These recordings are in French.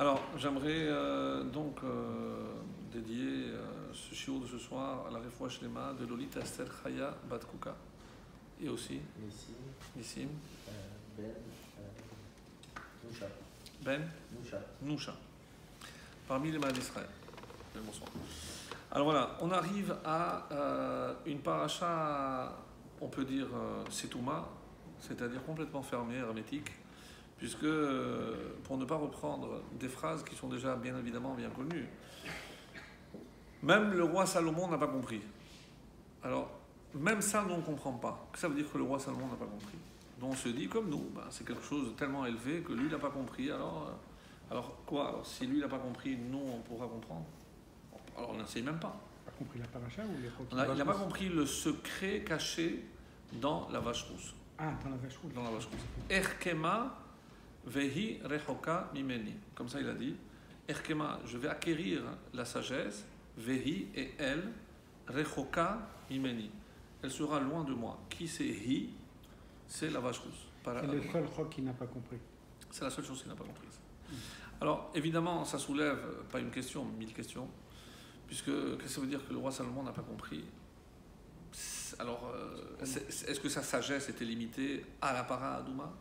Alors, j'aimerais dédier ce shiur de ce soir à la Refoua Shlema de Lolita Esther Chaya Bat Kuka et aussi Nissim Ben Nusha. Ben Nusha, parmi les malades d'Israël. Bonsoir. Alors voilà, on arrive à une paracha, on peut dire Setouma, c'est-à-dire complètement fermée, hermétique, puisque, pour ne pas reprendre des phrases qui sont déjà bien évidemment bien connues, même le roi Salomon n'a pas compris. Alors, même ça, nous, on ne comprend pas. Ça veut dire que le roi Salomon n'a pas compris. Donc on se dit, comme nous, c'est quelque chose de tellement élevé que lui, il n'a pas compris. Alors quoi? Alors si lui, il n'a pas compris, nous, on pourra comprendre. Alors on n'essaye même pas. Il n'a pas compris la paracha ou Il n'a pas compris le secret caché dans la vache rousse. Ah, dans la vache rousse. Dans la vache rousse. Erkema vehi rechoka mimeni. Comme ça, il a dit. Erkema, je vais acquérir la sagesse. Vehi et elle, rechoka mimeni. Elle sera loin de moi. Qui c'est hi? C'est la vache rousse. C'est le seul roc qui n'a pas compris. C'est la seule chose qu'il n'a pas comprise. Alors, évidemment, ça soulève pas une question, mais 1000 questions. Puisque, qu'est-ce que ça veut dire que le roi Salomon n'a pas compris? Alors, est-ce que sa sagesse était limitée à la para Adouma?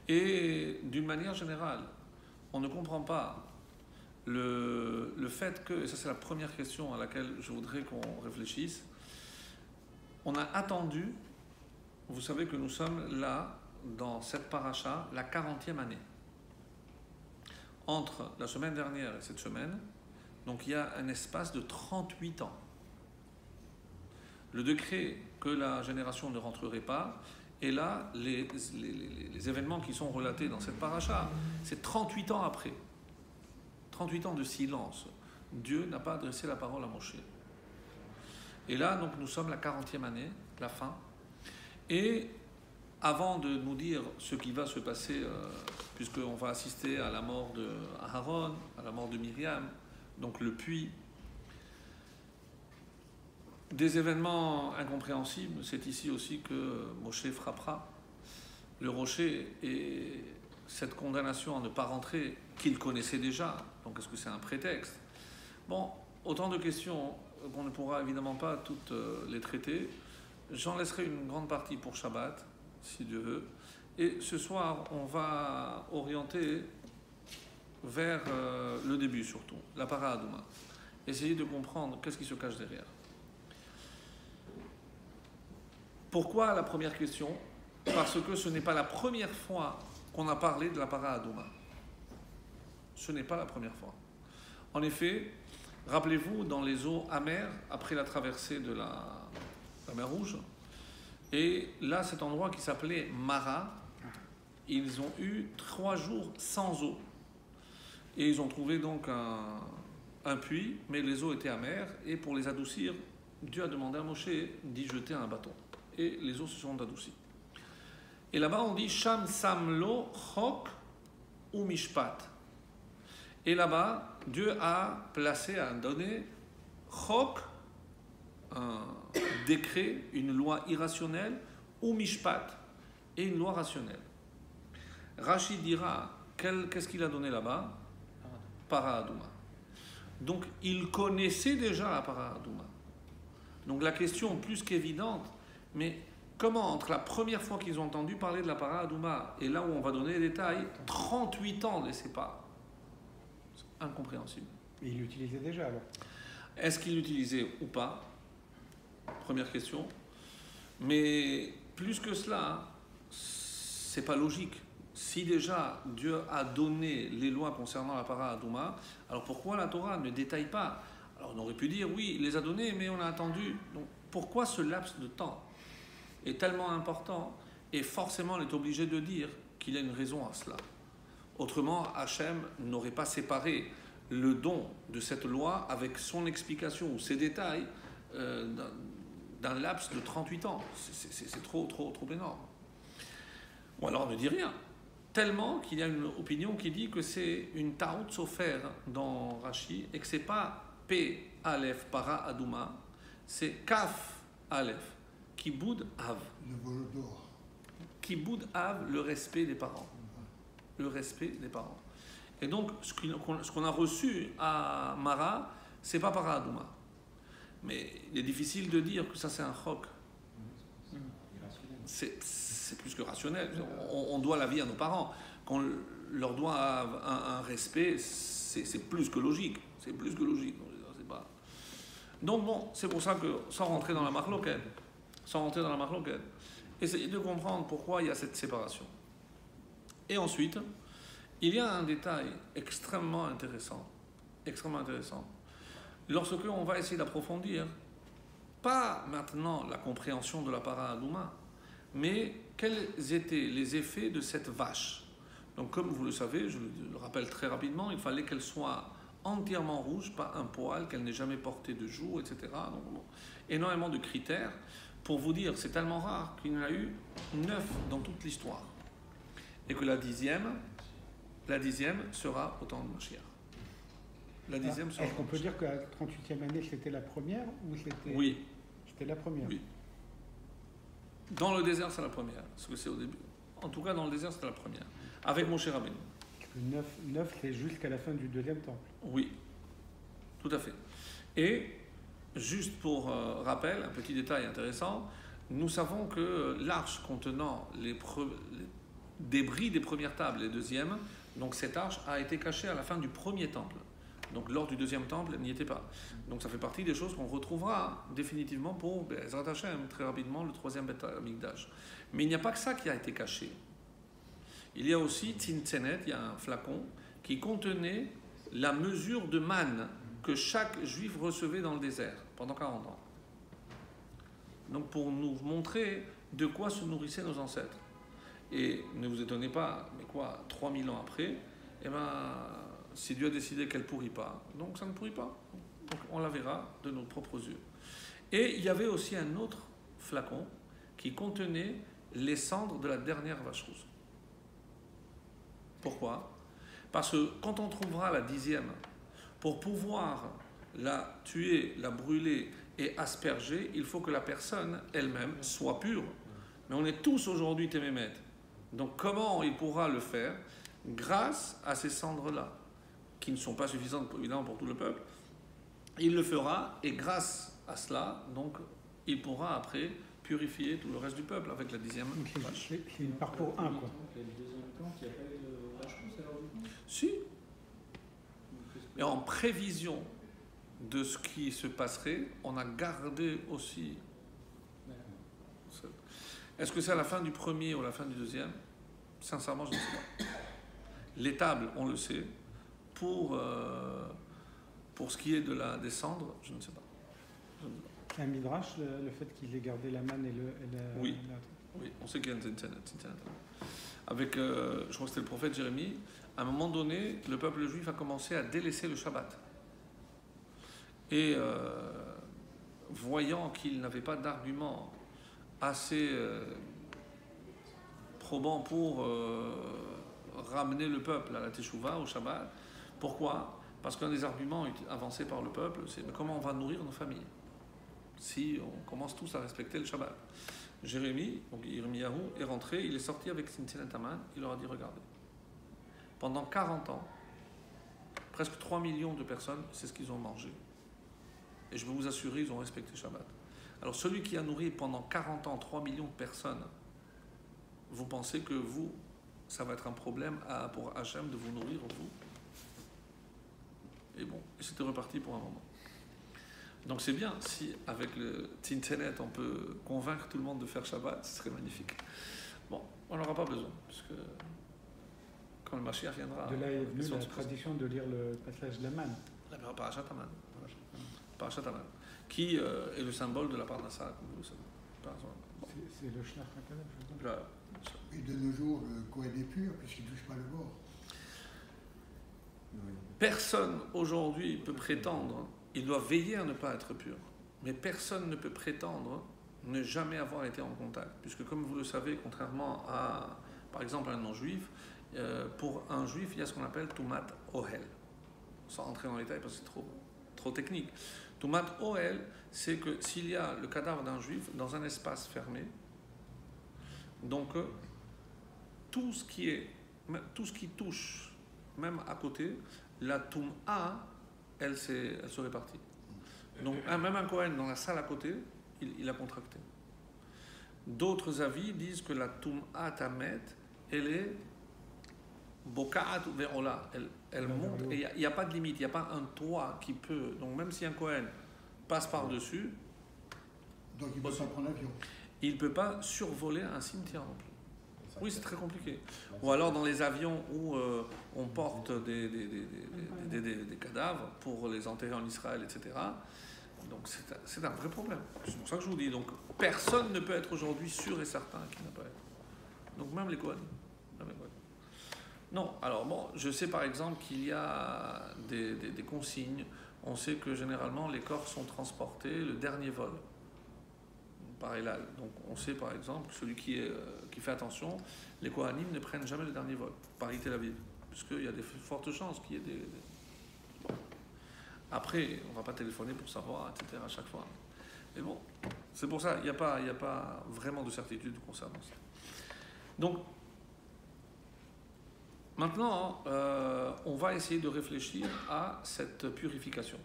Et d'une manière générale, on ne comprend pas le fait que, et ça c'est la première question à laquelle je voudrais qu'on réfléchisse, on a attendu, vous savez que nous sommes là, dans cette paracha, la 40e année. Entre la semaine dernière et cette semaine, donc il y a un espace de 38 ans. Le décret que la génération ne rentrerait pas, et là, les événements qui sont relatés dans cette paracha, c'est 38 ans après. 38 ans de silence. Dieu n'a pas adressé la parole à Moshe. Et là, donc, nous sommes la 40e année, la fin. Et avant de nous dire ce qui va se passer, puisqu'on va assister à la mort de Aaron, à la mort de Myriam, donc le puits, des événements incompréhensibles, c'est ici aussi que Moshe frappera le rocher et cette condamnation à ne pas rentrer, qu'il connaissait déjà, donc est-ce que c'est un prétexte? Bon, autant de questions qu'on ne pourra évidemment pas toutes les traiter. J'en laisserai une grande partie pour Shabbat, si Dieu veut. Et ce soir, on va orienter vers le début surtout, la para Adouma. Essayer de comprendre qu'est-ce qui se cache derrière. Pourquoi la première question? Parce que ce n'est pas la première fois qu'on a parlé de la para Adouma. Ce n'est pas la première fois. En effet, rappelez-vous, dans les eaux amères, après la traversée de la mer Rouge, et là, cet endroit qui s'appelait Mara, ils ont eu 3 jours sans eau. Et ils ont trouvé donc un puits, mais les eaux étaient amères, et pour les adoucir, Dieu a demandé à Moshe d'y jeter un bâton. Et les eaux se sont adoucies. Et là-bas, on dit Sham Samlo Chok ou Mishpat. Et là-bas, Dieu a placé, a donné Chok, un décret, une loi irrationnelle, ou Mishpat, et une loi rationnelle. Rashi dira, qu'est-ce qu'il a donné là-bas? Para Adouma. Donc, il connaissait déjà la para Adouma. Donc, la question plus qu'évidente, mais comment, entre la première fois qu'ils ont entendu parler de la para Adouma et là où on va donner les détails, 38 ans les séparent? C'est incompréhensible. Et il l'utilisait déjà alors? Est-ce qu'il l'utilisait ou pas? Première question. Mais plus que cela, c'est pas logique. Si déjà Dieu a donné les lois concernant la para Adouma, alors pourquoi la Torah ne détaille pas? Alors on aurait pu dire oui, il les a donnés, mais on a attendu. Donc pourquoi ce laps de temps est tellement important et forcément on est obligé de dire qu'il y a une raison à cela? Autrement, Hachem n'aurait pas séparé le don de cette loi avec son explication ou ses détails d'un laps de 38 ans. C'est trop énorme. Ou alors on ne dit rien. Tellement qu'il y a une opinion qui dit que c'est une ta'ut sofer dans Rashi et que c'est pas P Aleph para Adouma, c'est Kaf Aleph, Kiboud Av. Le vol d'or. Kiboud Av, le respect des parents. Le respect des parents. Et donc, ce qu'on a reçu à Mara, c'est pas para Adouma. Mais il est difficile de dire que ça c'est un chok. C'est plus que rationnel. On doit la vie à nos parents. Qu'on leur doit un respect, c'est plus que logique. C'est plus que logique. C'est pas... Donc bon, c'est pour ça que, sans rentrer dans la marloquette, essayez de comprendre pourquoi il y a cette séparation. Et ensuite, il y a un détail extrêmement intéressant. Lorsque on va essayer d'approfondir, pas maintenant la compréhension de la para Adouma, mais quels étaient les effets de cette vache. Donc comme vous le savez, je le rappelle très rapidement, il fallait qu'elle soit entièrement rouge, pas un poil, qu'elle n'ait jamais porté de jour, etc. Donc bon, énormément de critères. Pour vous dire, c'est tellement rare qu'il y en a eu 9 dans toute l'histoire. Et que la dixième sera au temps de Mashiach. La dixième sera. Est-ce qu'on peut dire que la 38e année, c'était la première ou c'était... Oui. C'était la première. Oui. Dans le désert, c'est la première. Parce que c'est au début. En tout cas, dans le désert, c'était la première. Avec Moshe Rabbeinu. 9, c'est jusqu'à la fin du deuxième temple. Oui. Tout à fait. Et, juste pour rappel, un petit détail intéressant, nous savons que l'arche contenant les débris des premières tables, les deuxièmes, donc cette arche a été cachée à la fin du premier temple. Donc lors du deuxième temple, elle n'y était pas. Donc ça fait partie des choses qu'on retrouvera définitivement pour Bezrat Hashem, très rapidement, le troisième Beth Amikdash. Mais il n'y a pas que ça qui a été caché. Il y a aussi Tzintzenet, il y a un flacon qui contenait la mesure de manne que chaque juif recevait dans le désert pendant 40 ans. Donc pour nous montrer de quoi se nourrissaient nos ancêtres. Et ne vous étonnez pas, mais quoi, 3000 ans après, eh ben, si Dieu a décidé qu'elle ne pourrit pas, donc ça ne pourrit pas. Donc on la verra de nos propres yeux. Et il y avait aussi un autre flacon qui contenait les cendres de la dernière vache rousse. Pourquoi ? Parce que quand on trouvera la dixième, pour pouvoir la tuer, la brûler et asperger, il faut que la personne elle-même soit pure. Mais on est tous aujourd'hui témémètres. Donc comment il pourra le faire ? Grâce à ces cendres-là, qui ne sont pas suffisantes évidemment pour tout le peuple. Il le fera et grâce à cela, donc, il pourra après purifier tout le reste du peuple avec la dixième vache. C'est une part pour un, quoi. Le deuxième temps, il n'y a pas eu de vache rousse alors du coup ? Si. Et en prévision de ce qui se passerait, on a gardé aussi. Est-ce que c'est à la fin du premier ou à la fin du deuxième ? Sincèrement, je ne sais pas. Les tables, on le sait. Pour ce qui est de la descendre, je ne sais pas. C'est un midrash, le fait qu'ils aient gardé la manne et la... Oui. Oui, on sait qu'il y a une Tzintzenet. Avec, je crois que c'était le prophète Jérémie, à un moment donné, le peuple juif a commencé à délaisser le Shabbat. Et voyant qu'il n'avait pas d'argument assez probant pour ramener le peuple à la Teshuvah, au Shabbat. Pourquoi ? Parce qu'un des arguments avancés par le peuple, c'est comment on va nourrir nos familles si on commence tous à respecter le Shabbat. Jérémie, donc Yirmiyahu, est rentré, il est sorti avec Tzintzenet Aman, il leur a dit, regardez, pendant 40 ans, presque 3 millions de personnes, c'est ce qu'ils ont mangé. Et je peux vous assurer, ils ont respecté Shabbat. Alors celui qui a nourri pendant 40 ans 3 millions de personnes, vous pensez que vous, ça va être un problème pour Hachem de vous nourrir, vous ? Et bon, c'était reparti pour un moment. Donc c'est bien, si avec le Tzintzenet on peut convaincre tout le monde de faire Shabbat, ce serait magnifique. Bon, on n'aura pas besoin, puisque quand le Mashiach viendra... De là est venue la tradition de lire le passage de la manne. La Parashat Aman. Parashat Aman, qui est le symbole de la Parnassa, comme vous le savez. Bon. C'est le Shlach HaKadosh. Et de nos jours, le Kohen est pur puisqu'il ne touche pas le bord. Personne aujourd'hui peut prétendre, il doit veiller à ne pas être pur, mais personne ne peut prétendre ne jamais avoir été en contact, puisque comme vous le savez, contrairement à, par exemple, un non-juif, pour un juif, il y a ce qu'on appelle Tumat Ohel. Sans entrer dans les détails parce que c'est trop technique. Tumat Ohel, c'est que s'il y a le cadavre d'un juif dans un espace fermé, donc tout ce qui touche même à côté, la Toum'a, elle se répartit. Donc même un Kohen dans la salle à côté, il a contracté. D'autres avis disent que la Toum'a Tamet, elle est Boka'at Ve'ola, elle monte, et il n'y a pas de limite, il n'y a pas un toit qui peut. Donc même si un Kohen passe par-dessus, Donc il ne peut pas prendre l'avion. il ne peut pas survoler un cimetière non plus. Oui, c'est très compliqué. Ou alors dans les avions où on porte des cadavres pour les enterrer en Israël, etc. Donc c'est un vrai problème. C'est pour ça que je vous dis. Donc personne ne peut être aujourd'hui sûr et certain qu'il n'a pas être. Donc même les Kohanim. Non, alors bon, je sais par exemple qu'il y a des consignes. On sait que généralement les corps sont transportés le dernier vol par Elal. Donc on sait par exemple que celui qui fait attention, les Kohanim ne prennent jamais le dernier vol par Tel Aviv, puisqu'il y a des fortes chances qu'il y ait des... Bon. Après, on ne va pas téléphoner pour savoir, etc. à chaque fois. Mais bon, c'est pour ça, il n'y a pas vraiment de certitude concernant ça. Donc, maintenant, on va essayer de réfléchir à cette purification.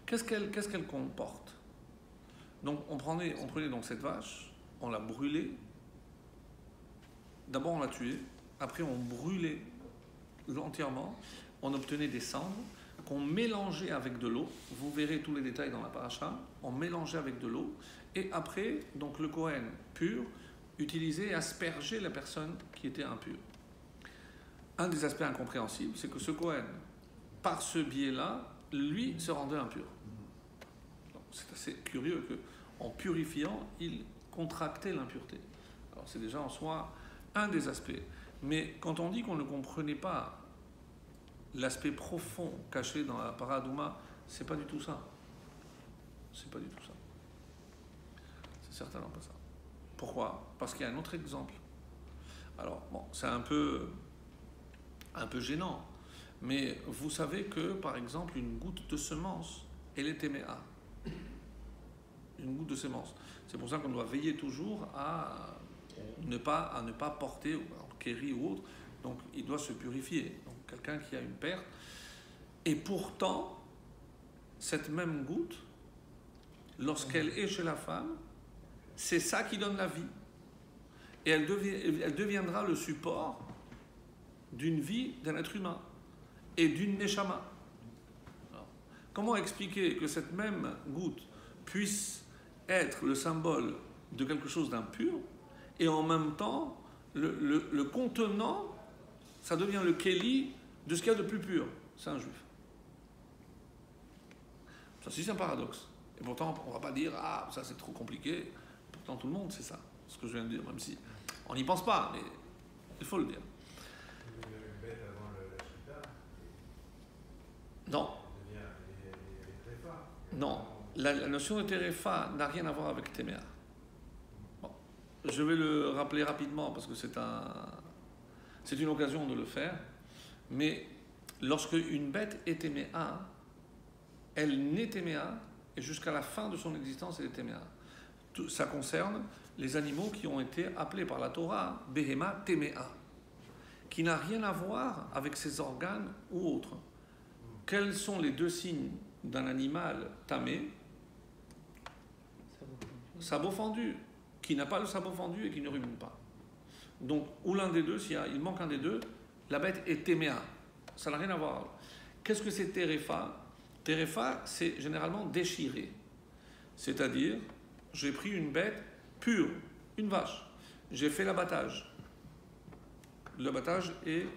Qu'est-ce qu'elle comporte? Donc, on prenait donc cette vache, on l'a brûlée. D'abord, on l'a tuée. Après, on brûlait entièrement. On obtenait des cendres qu'on mélangeait avec de l'eau. Vous verrez tous les détails dans la paracha. On mélangeait avec de l'eau. Et après, donc le Kohen pur utilisait et aspergeait la personne qui était impure. Un des aspects incompréhensibles, c'est que ce Kohen, par ce biais-là, lui se rendait impur. Donc, c'est assez curieux qu'en purifiant, il contractait l'impureté. Alors c'est déjà en soi un des aspects. Mais quand on dit qu'on ne comprenait pas l'aspect profond caché dans la paradouma, c'est pas du tout ça. C'est pas du tout ça. C'est certainement pas ça. Pourquoi? Parce qu'il y a un autre exemple. Alors, bon, c'est un peu gênant. Mais vous savez que, par exemple, une goutte de semence, elle est téméa. Une goutte de semence. C'est pour ça qu'on doit veiller toujours à ne pas porter, kéri ou autre. Donc, il doit se purifier. Donc, quelqu'un qui a une perte. Et pourtant, cette même goutte, lorsqu'elle est chez la femme, c'est ça qui donne la vie. Et elle deviendra le support d'une vie d'un être humain et d'une neshama. Alors, comment expliquer que cette même goutte puisse être le symbole de quelque chose d'impur et en même temps le contenant, ça devient le kéli de ce qu'il y a de plus pur? C'est un juif. Ça aussi c'est un paradoxe. Et pourtant on ne va pas dire ah ça c'est trop compliqué. Pourtant tout le monde c'est ça, ce que je viens de dire, même si on n'y pense pas, mais il faut le dire. Non. Non. La notion de terefa n'a rien à voir avec téméa. Bon. Je vais le rappeler rapidement parce que c'est une occasion de le faire. Mais lorsque une bête est téméa, elle n'est téméa et jusqu'à la fin de son existence, elle est téméa. Ça concerne les animaux qui ont été appelés par la Torah Behema téméa, qui n'a rien à voir avec ses organes ou autres. Quels sont les deux signes d'un animal tamé? Sabot fendu, qui n'a pas le sabot fendu et qui ne rumine pas. Donc, ou l'un des deux, il manque un des deux, la bête est téméa. Ça n'a rien à voir. Qu'est-ce que c'est terefa? Terefa, c'est généralement déchiré. C'est-à-dire, j'ai pris une bête pure, une vache. J'ai fait l'abattage. L'abattage est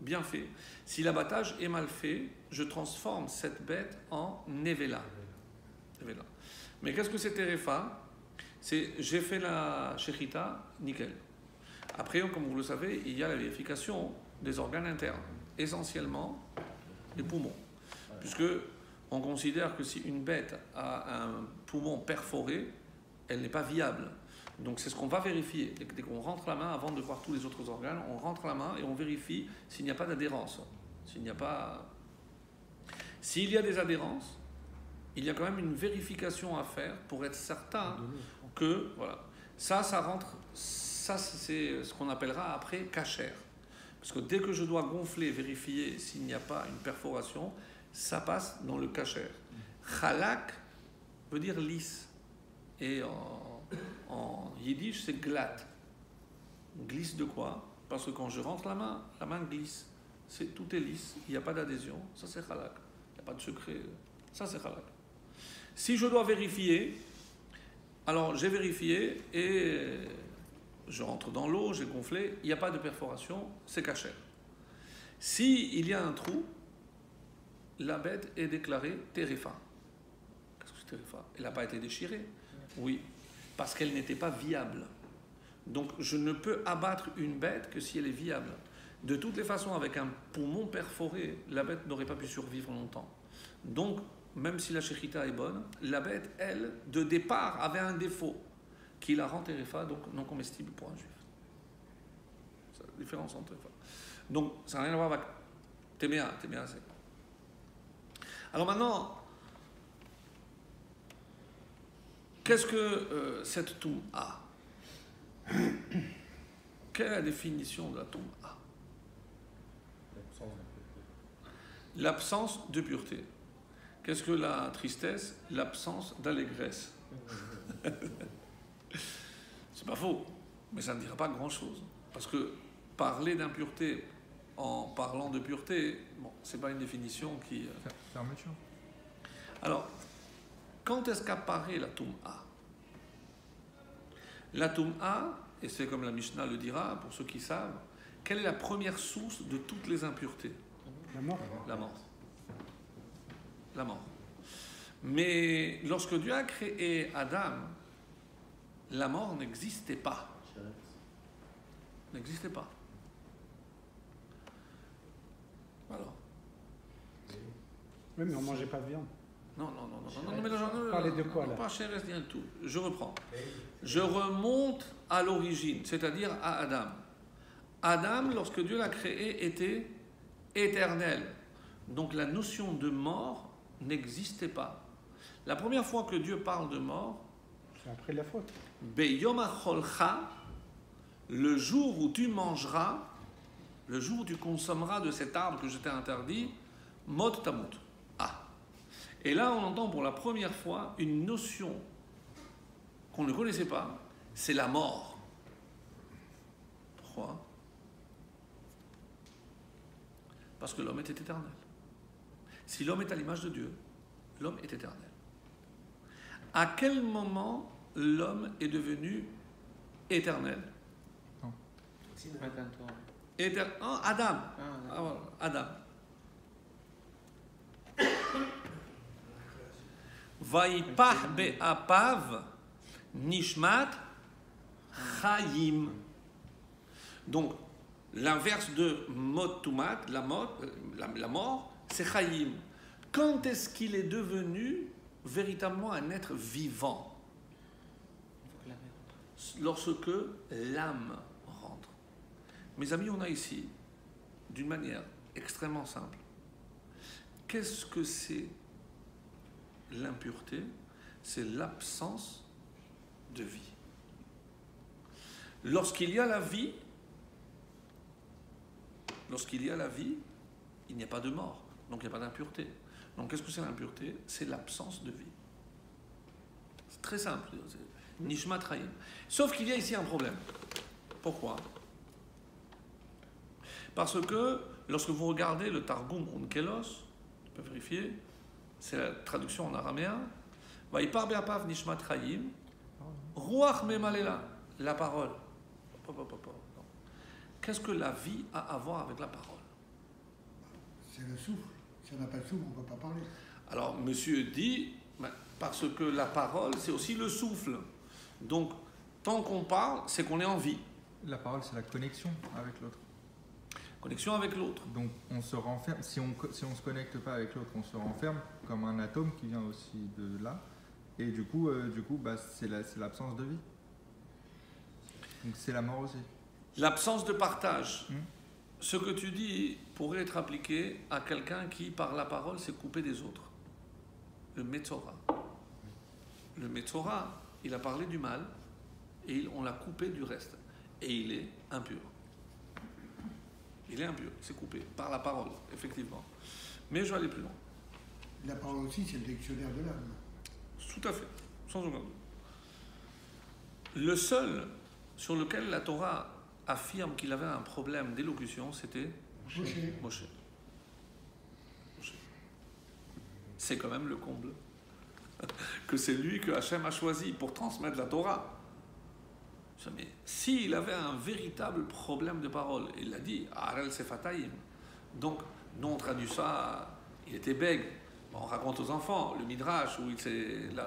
bien fait. Si l'abattage est mal fait, je transforme cette bête en nevela. Mais qu'est-ce que c'est terefa? C'est j'ai fait la shechita, nickel. Après, comme vous le savez, il y a la vérification des organes internes, essentiellement les poumons. Puisque on considère que si une bête a un poumon perforé, elle n'est pas viable. Donc c'est ce qu'on va vérifier. Dès qu'on rentre la main, avant de voir tous les autres organes, on rentre la main et on vérifie s'il n'y a pas d'adhérence. S'il y a des adhérences, il y a quand même une vérification à faire pour être certain que voilà. Ça rentre. Ça c'est ce qu'on appellera après kasher. Parce que dès que je dois gonfler, vérifier s'il n'y a pas une perforation, ça passe dans le kasher. Chalak veut dire lisse. Et en yiddish, c'est glat. Glisse de quoi? Parce que quand je rentre la main glisse. Tout est lisse, il n'y a pas d'adhésion. Ça, c'est chalak. Il n'y a pas de secret. Ça, c'est chalak. Si je dois vérifier, alors j'ai vérifié et je rentre dans l'eau, j'ai gonflé, il n'y a pas de perforation, c'est kasher. Si il y a un trou, la bête est déclarée terefa. Qu'est-ce que c'est terefa? Elle n'a pas été déchirée? Oui, parce qu'elle n'était pas viable. Donc je ne peux abattre une bête que si elle est viable. De toutes les façons, avec un poumon perforé, la bête n'aurait pas pu survivre longtemps. Donc, même si la shechita est bonne, la bête, elle, de départ, avait un défaut qui la rend terefa, donc non comestible pour un juif. C'est la différence entre terefa. Donc, ça n'a rien à voir avec téméa. Téméa, c'est. Alors maintenant, qu'est-ce que cette toum'a? Quelle est la définition de la toum'a? L'absence de pureté. Qu'est-ce que la tristesse? L'absence d'allégresse. C'est pas faux, mais ça ne dira pas grand-chose. Parce que parler d'impureté en parlant de pureté, bon, c'est pas une définition qui... Fermeture. Alors, quand est-ce qu'apparaît la toum'a? La toum'a, et c'est comme la Mishnah le dira, pour ceux qui savent, quelle est la première source de toutes les impuretés? La mort. La mort. La mort. Mais lorsque Dieu a créé Adam, la mort n'existait pas. N'existait pas. Alors. Oui, mais on ne mangeait pas de viande. Non, mais Parlez de quoi, là? Pas Chéres, rien du tout. Je reprends. Je remonte à l'origine, c'est-à-dire à Adam. Adam, lorsque Dieu l'a créé, était éternel. Donc la notion de mort n'existait pas. La première fois que Dieu parle de mort, c'est après la faute. Beyom acholcha, le jour où tu mangeras, le jour où tu consommeras de cet arbre que je t'ai interdit, mot tamut. Ah. Et là, on entend pour la première fois une notion qu'on ne connaissait pas, c'est la mort. Pourquoi? Parce que l'homme est éternel. Si l'homme est à l'image de Dieu, l'homme est éternel. À quel moment l'homme est devenu éternel? Adam. Adam. Vaipach be'apav nishmat chayim. Donc, l'inverse de motumat, la mort, c'est chayim. Quand est-ce qu'il est devenu véritablement un être vivant? Lorsque l'âme rentre. Mes amis, on a ici, d'une manière extrêmement simple, qu'est-ce que c'est l'impureté? C'est l'absence de vie. Lorsqu'il y a la vie, il n'y a pas de mort, donc il n'y a pas d'impureté. Donc qu'est-ce que c'est l'impureté? C'est l'absence de vie. C'est très simple. Nishmat Chaim. Sauf qu'il y a ici un problème. Pourquoi? Parce que lorsque vous regardez le Targum Onkelos, tu peux vérifier, c'est la traduction en araméen, Vaipar be'apav nishmat Chaim, Ruach memalela, la parole. Qu'est-ce que la vie a à voir avec la parole? C'est le souffle. Si on n'a pas de souffle, on ne peut pas parler. Alors, monsieur dit, parce que la parole, c'est aussi le souffle. Donc, tant qu'on parle, c'est qu'on est en vie. La parole, c'est la connexion avec l'autre. Connexion avec l'autre. Donc, on se renferme. Si on ne se connecte pas avec l'autre, on se renferme comme un atome qui vient aussi de là. Et du coup, c'est l'absence de vie. Donc, c'est la mort aussi. L'absence de partage. Ce que tu dis pourrait être appliqué à quelqu'un qui, par la parole, s'est coupé des autres. Le Metzora. Le Metzora, il a parlé du mal et on l'a coupé du reste. Et il est impur. Il est impur, il s'est coupé par la parole, effectivement. Mais je vais aller plus loin. La parole aussi, c'est le dictionnaire de l'âme. Tout à fait, sans aucun doute. Le seul sur lequel la Torah affirme qu'il avait un problème d'élocution, c'était Moshe. Moshe. C'est quand même le comble. Que c'est lui que Hachem a choisi pour transmettre la Torah. Mais s'il avait un véritable problème de parole, il l'a dit, Arel Sefataim. Donc, nous on traduit ça, il était bègue. On raconte aux enfants le Midrash où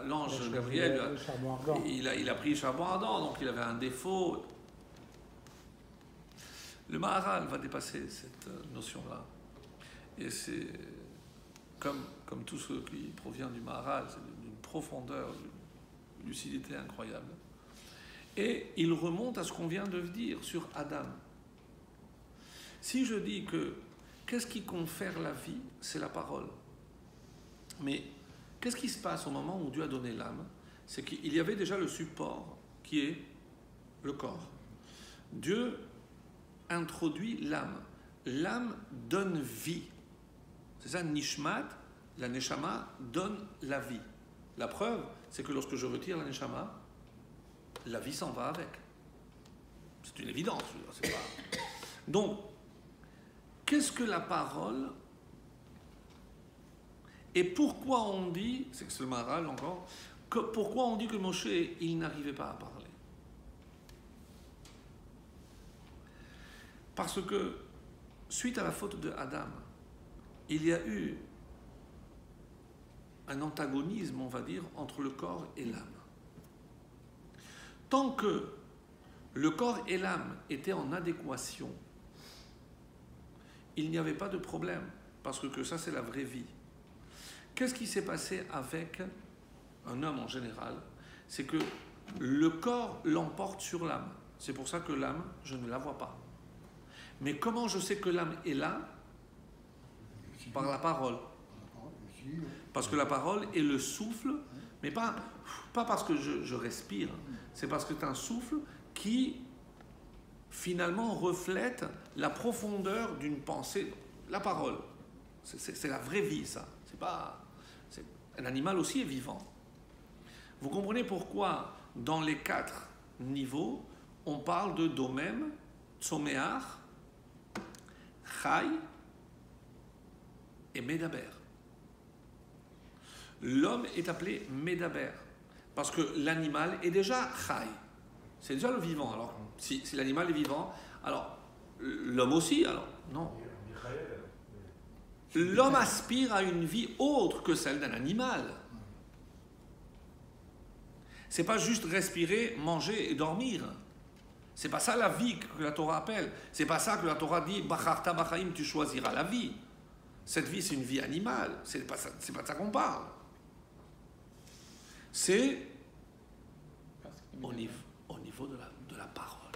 l'ange Gabriel, Le charbon ardent. il a pris le charbon ardent, donc il avait un défaut. Le Maharal va dépasser cette notion-là. Et c'est comme tout ce qui provient du Maharal, c'est d'une profondeur, d'une lucidité incroyable. Et il remonte à ce qu'on vient de dire sur Adam. Si je dis que qu'est-ce qui confère la vie, c'est la parole. Mais qu'est-ce qui se passe au moment où Dieu a donné l'âme? C'est qu'il y avait déjà le support qui est le corps. Dieu introduit l'âme. L'âme donne vie. C'est ça, Nishmat, la Neshama donne la vie. La preuve, c'est que lorsque je retire la Neshama, la vie s'en va avec. C'est une évidence. C'est pas... Donc, qu'est-ce que la parole? Et pourquoi on dit, c'est que c'est le Maharal encore, pourquoi on dit que Moshe, il n'arrivait pas à parler? Parce que, suite à la faute de Adam, il y a eu un antagonisme, on va dire, entre le corps et l'âme. Tant que le corps et l'âme étaient en adéquation, il n'y avait pas de problème, parce que ça, c'est la vraie vie. Qu'est-ce qui s'est passé avec un homme en général? C'est que le corps l'emporte sur l'âme. C'est pour ça que l'âme, je ne la vois pas. Mais comment je sais que l'âme est là? Par la parole. Parce que la parole est le souffle, mais pas parce que je respire, c'est parce que c'est un souffle qui finalement reflète la profondeur d'une pensée. La parole, c'est la vraie vie, ça. Un animal aussi est vivant. Vous comprenez pourquoi dans les 4 niveaux, on parle de domem, tsomeach, chai et medaber. L'homme est appelé medaber parce que l'animal est déjà chai. C'est déjà le vivant. Alors, si l'animal est vivant, alors l'homme aussi, alors non. L'homme aspire à une vie autre que celle d'un animal. C'est pas juste respirer, manger et dormir. C'est pas ça la vie que la Torah appelle. C'est pas ça que la Torah dit Bacharta Bachaim, tu choisiras la vie. Cette vie, c'est une vie animale. C'est pas de ça qu'on parle. C'est au niveau de la parole.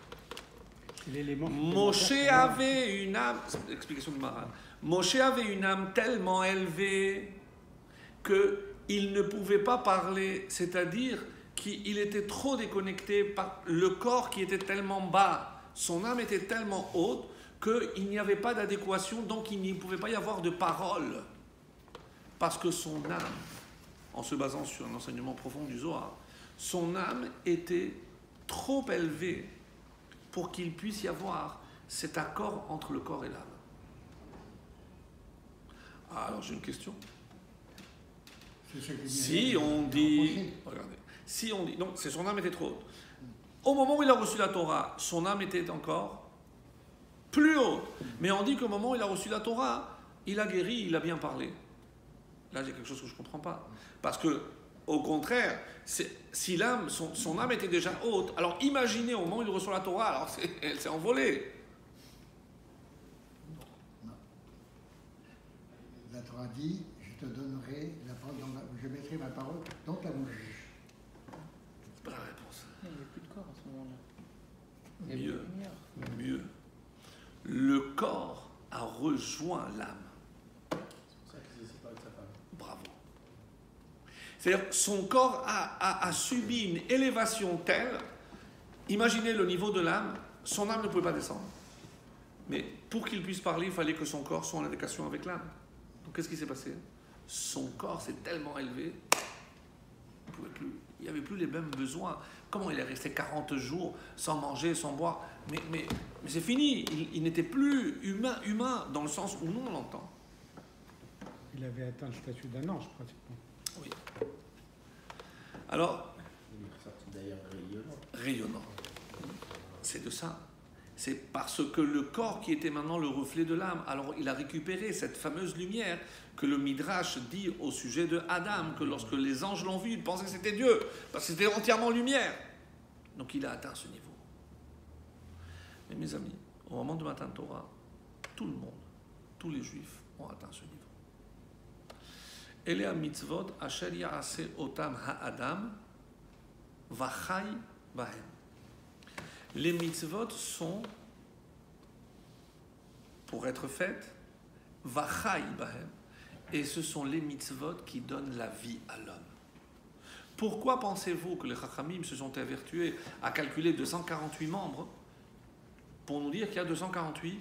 Moshe avait une âme, explication du Maharal. Moshe avait une âme tellement élevée qu'il ne pouvait pas parler, c'est-à-dire qu'il était trop déconnecté par le corps qui était tellement bas, son âme était tellement haute qu'il n'y avait pas d'adéquation, donc il ne pouvait pas y avoir de parole. Parce que son âme, en se basant sur un enseignement profond du Zohar, son âme était trop élevée pour qu'il puisse y avoir cet accord entre le corps et l'âme. Alors j'ai une question. Si on dit, regardez, si on dit, donc c'est son âme était trop haute. Au moment où il a reçu la Torah, son âme était encore plus haute. Mais on dit qu'au moment où il a reçu la Torah, il a guéri, il a bien parlé. Là, j'ai quelque chose que je ne comprends pas. Parce que, au contraire, si l'âme, son âme était déjà haute, alors imaginez au moment où il reçoit la Torah, alors elle s'est envolée. Non. La Torah dit, je te donnerai la parole, je mettrai ma parole dans ta bouche. C'est pas la réponse. Il n'y a plus de corps à ce moment-là. Mieux. Le corps a rejoint l'âme. C'est pour ça qu'il s'est séparé de sa femme. Bravo. C'est-à-dire son corps a subi une élévation telle, imaginez le niveau de l'âme, son âme ne pouvait pas descendre. Mais pour qu'il puisse parler, il fallait que son corps soit en adéquation avec l'âme. Donc qu'est-ce qui s'est passé? Son corps s'est tellement élevé, il pouvait plus. Il n'y avait plus les mêmes besoins. Comment il est resté 40 jours sans manger, sans boire? Mais c'est fini. Il n'était plus humain dans le sens où nous on l'entend. Il avait atteint le statut d'un ange, pratiquement. Oui. Alors, Il est ressorti d'ailleurs rayonnant. C'est de ça. C'est parce que le corps qui était maintenant le reflet de l'âme, alors il a récupéré cette fameuse lumière que le Midrash dit au sujet de Adam, que lorsque les anges l'ont vu, ils pensaient que c'était Dieu, parce que c'était entièrement lumière. Donc il a atteint ce niveau. Mais mes amis, au moment de Matan Torah, tout le monde, tous les juifs ont atteint ce niveau. Ele mitzvot asher ya'aseh otam ha'adam vachai bahem. Les mitzvot sont, pour être faites, vachai bahem. Et ce sont les mitzvot qui donnent la vie à l'homme. Pourquoi pensez-vous que les Chachamim se sont évertués à calculer 248 membres pour nous dire qu'il y a 248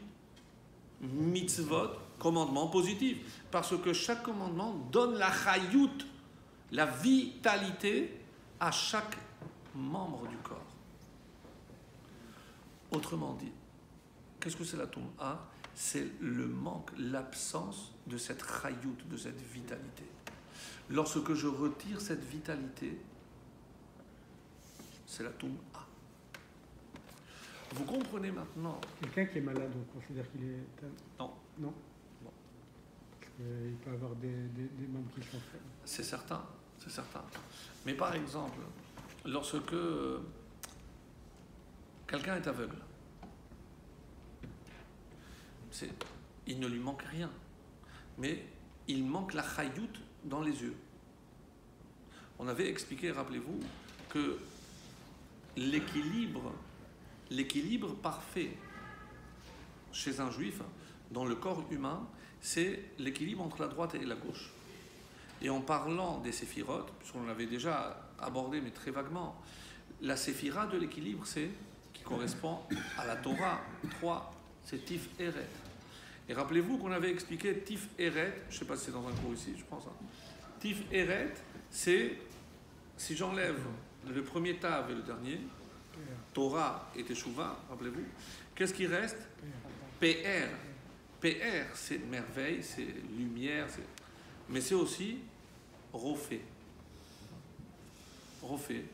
mitzvot, commandements positifs? Parce que chaque commandement donne la chayut, la vitalité à chaque membre du corps. Autrement dit, qu'est-ce que c'est la Toum'a? C'est le manque, l'absence de cette chayut, de cette vitalité. Lorsque je retire cette vitalité, c'est la Toum'a. Vous comprenez maintenant? Quelqu'un qui est malade, on considère qu'il est... Non. Non. Non. Parce qu'il peut avoir des membres qui sont faibles. C'est certain, c'est certain. Mais par exemple, lorsque quelqu'un est aveugle, il ne lui manque rien, mais il manque la chayout dans les yeux. On avait expliqué, rappelez-vous, que l'équilibre parfait chez un juif, dans le corps humain, c'est l'équilibre entre la droite et la gauche. Et en parlant des séphirotes, puisqu'on l'avait déjà abordé, mais très vaguement, la séphira de l'équilibre, c'est qui correspond à la Torah 3, c'est Tif Eret. Et rappelez-vous qu'on avait expliqué Tif Eret, je ne sais pas si c'est dans un cours ici, je pense. Tif Eret, c'est, si j'enlève le premier Tav et le dernier, Torah et Teshuvah, rappelez-vous, qu'est-ce qui reste? PR. PR, c'est merveille, c'est lumière, mais c'est aussi Rophé. Rophé,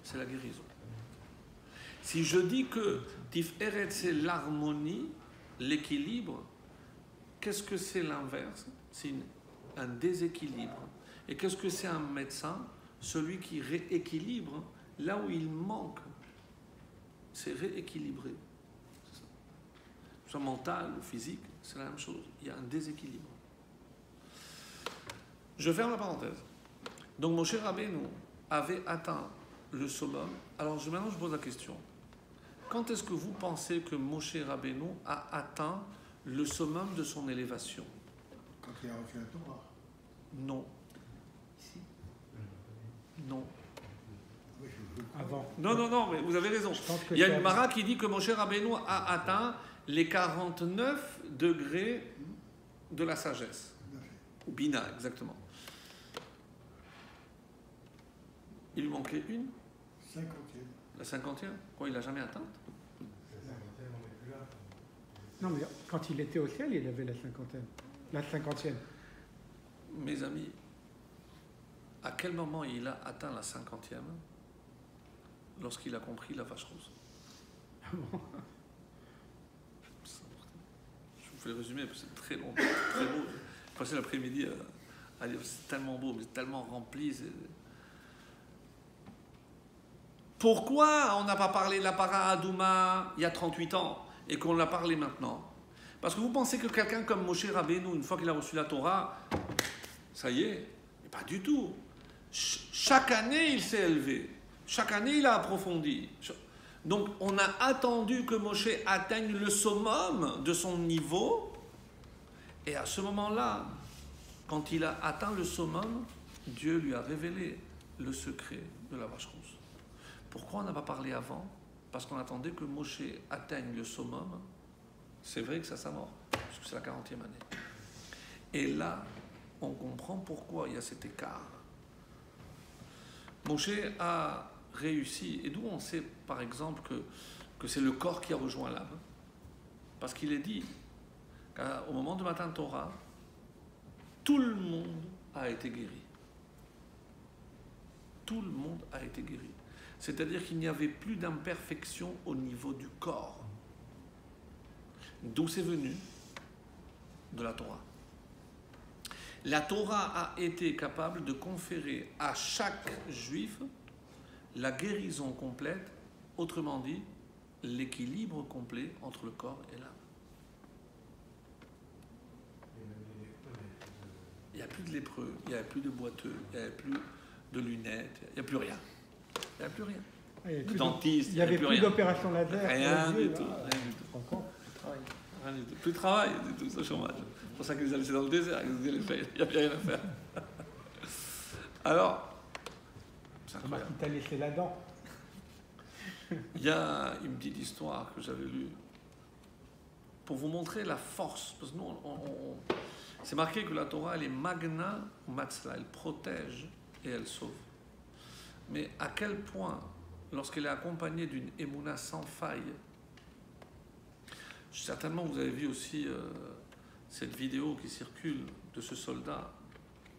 c'est la guérison. Si je dis que Tif Eret, c'est l'harmonie, l'équilibre, qu'est-ce que c'est l'inverse? C'est un déséquilibre. Et qu'est-ce que c'est un médecin? Celui qui rééquilibre là où il manque. C'est rééquilibrer. C'est ça. Soit mental ou physique, c'est la même chose. Il y a un déséquilibre. Je ferme la parenthèse. Donc Moshe Rabbeinu avait atteint le summum. Alors maintenant je pose la question. Quand est-ce que vous pensez que Moshe Rabbeinu a atteint le summum de son élévation? Quand il a reçu la Torah. Non. Non. Oui, je- Avant. Non, mais vous avez raison. Je pense que Il y a c'est une mara qui dit que Moshe Rabbeinu a atteint les 49 degrés de la sagesse. tout à fait. Ou Bina, exactement. Il lui manquait une, 50e. la 50e. Quoi, il l'a jamais atteinte? Non, mais quand il était au ciel, il avait la cinquantaine. La 50e. Mes amis, à quel moment il a atteint la 50e? Lorsqu'il a compris la vache rose. Je vous fais le résumé parce que c'est très long, très beau. J'ai passé l'après-midi à lire, c'est tellement beau, mais c'est tellement rempli. Pourquoi on n'a pas parlé de la para Adouma il y a 38 ans et qu'on l'a parlé maintenant? Parce que vous pensez que quelqu'un comme Moshe Rabbeinu, une fois qu'il a reçu la Torah, ça y est? Mais pas du tout. Chaque année, il s'est élevé. Chaque année, il a approfondi. Donc, on a attendu que Moshe atteigne le summum de son niveau. Et à ce moment-là, quand il a atteint le summum, Dieu lui a révélé le secret de la vache rose. Pourquoi on n'a pas parlé avant? Parce qu'on attendait que Moshe atteigne le summum c'est vrai que ça sa mort, puisque c'est la 40e année. Et là, on comprend pourquoi il y a cet écart. Moshe a réussi, et d'où on sait par exemple que c'est le corps qui a rejoint l'âme, parce qu'il est dit qu'au moment de Matan Torah, tout le monde a été guéri. Tout le monde a été guéri. C'est-à-dire qu'il n'y avait plus d'imperfection au niveau du corps. D'où c'est venu? De la Torah. La Torah a été capable de conférer à chaque juif la guérison complète, autrement dit, l'équilibre complet entre le corps et l'âme. Il n'y a plus de lépreux, il n'y a plus de boiteux, il n'y a plus de lunettes, il n'y a plus rien. Il n'y a plus rien. De dentiste, il n'y avait plus plus rien. d'opération laser. Rien pour les du yeux, tout. là. Rien du tout. Tu comprends? Rien du tout. Plus de travail du tout, ce chômage. C'est pour ça qu'ils les ont laissés dans le désert, ils ont dit, il n'y a plus rien à faire. Alors, c'est incroyable. Il t'a laissé la dent. Il y a une petite histoire que j'avais lue pour vous montrer la force. Parce que nous, c'est marqué que la Torah, elle est magna ou matzla, elle protège et elle sauve. Mais à quel point, lorsqu'elle est accompagnée d'une émouna sans faille, certainement vous avez vu aussi cette vidéo qui circule de ce soldat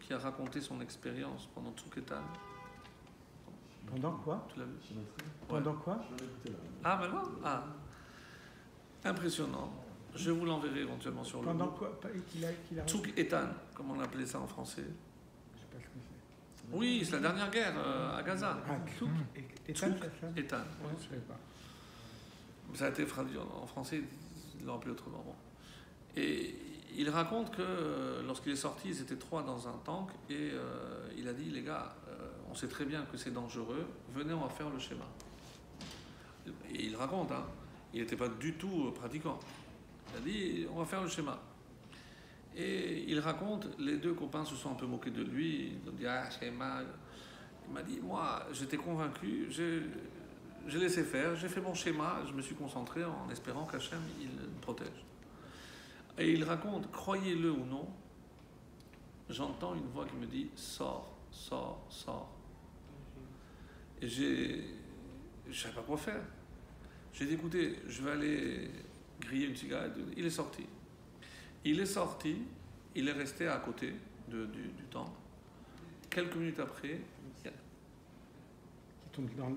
qui a raconté son expérience pendant Tzuketan. Pendant quoi? Tu l'as vu? Pendant quoi? Ah, maintenant? Ah. Impressionnant. Je vous l'enverrai éventuellement sur le Pendant groupe. quoi? Qu'il a... Tzuketan, comme on appelait ça en français. Je sais pas ce que c'est. Oui, c'est la dernière guerre à Gaza. Ah, Tsouk et Tan, c'est ça? Etan. Ouais, je savais pas. Ça a été traduit en français, ils l'ont appelé autrement. Bon. Et il raconte que lorsqu'il est sorti, ils étaient 3 dans un tank et il a dit, les gars, on sait très bien que c'est dangereux, venez, on va faire le schéma. Et il raconte, hein, il n'était pas du tout pratiquant. Il a dit, on va faire le schéma. Et il raconte, les 2 copains se sont un peu moqués de lui, ils ont dit, ah, schéma. Il m'a dit, moi, j'étais convaincu, j'ai laissé faire, j'ai fait mon schéma, je me suis concentré en espérant qu'Hachem, il me protège. Et il raconte, croyez-le ou non, j'entends une voix qui me dit, sors, sors, sors. Et je ne savais pas quoi faire. J'ai dit, écoutez, je vais aller griller une cigarette. Il est sorti. Il est sorti, il est resté à côté du temple. Quelques minutes après, Qui tombe dans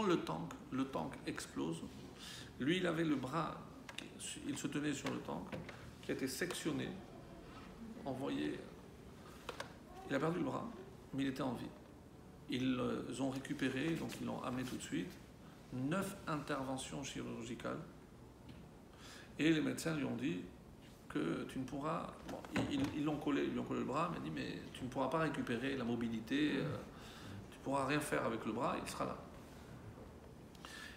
le tank. dans le tank explose. Lui, il avait le bras, il se tenait sur le tank, qui a été sectionné, envoyé. Il a perdu le bras, mais il était en vie. Ils ont récupéré, donc ils l'ont amené tout de suite. 9 interventions chirurgicales. Et les médecins lui ont dit que tu ne pourras... Bon, ils lui ont collé le bras, mais dit, mais tu ne pourras pas récupérer la mobilité, tu ne pourras rien faire avec le bras, il sera là.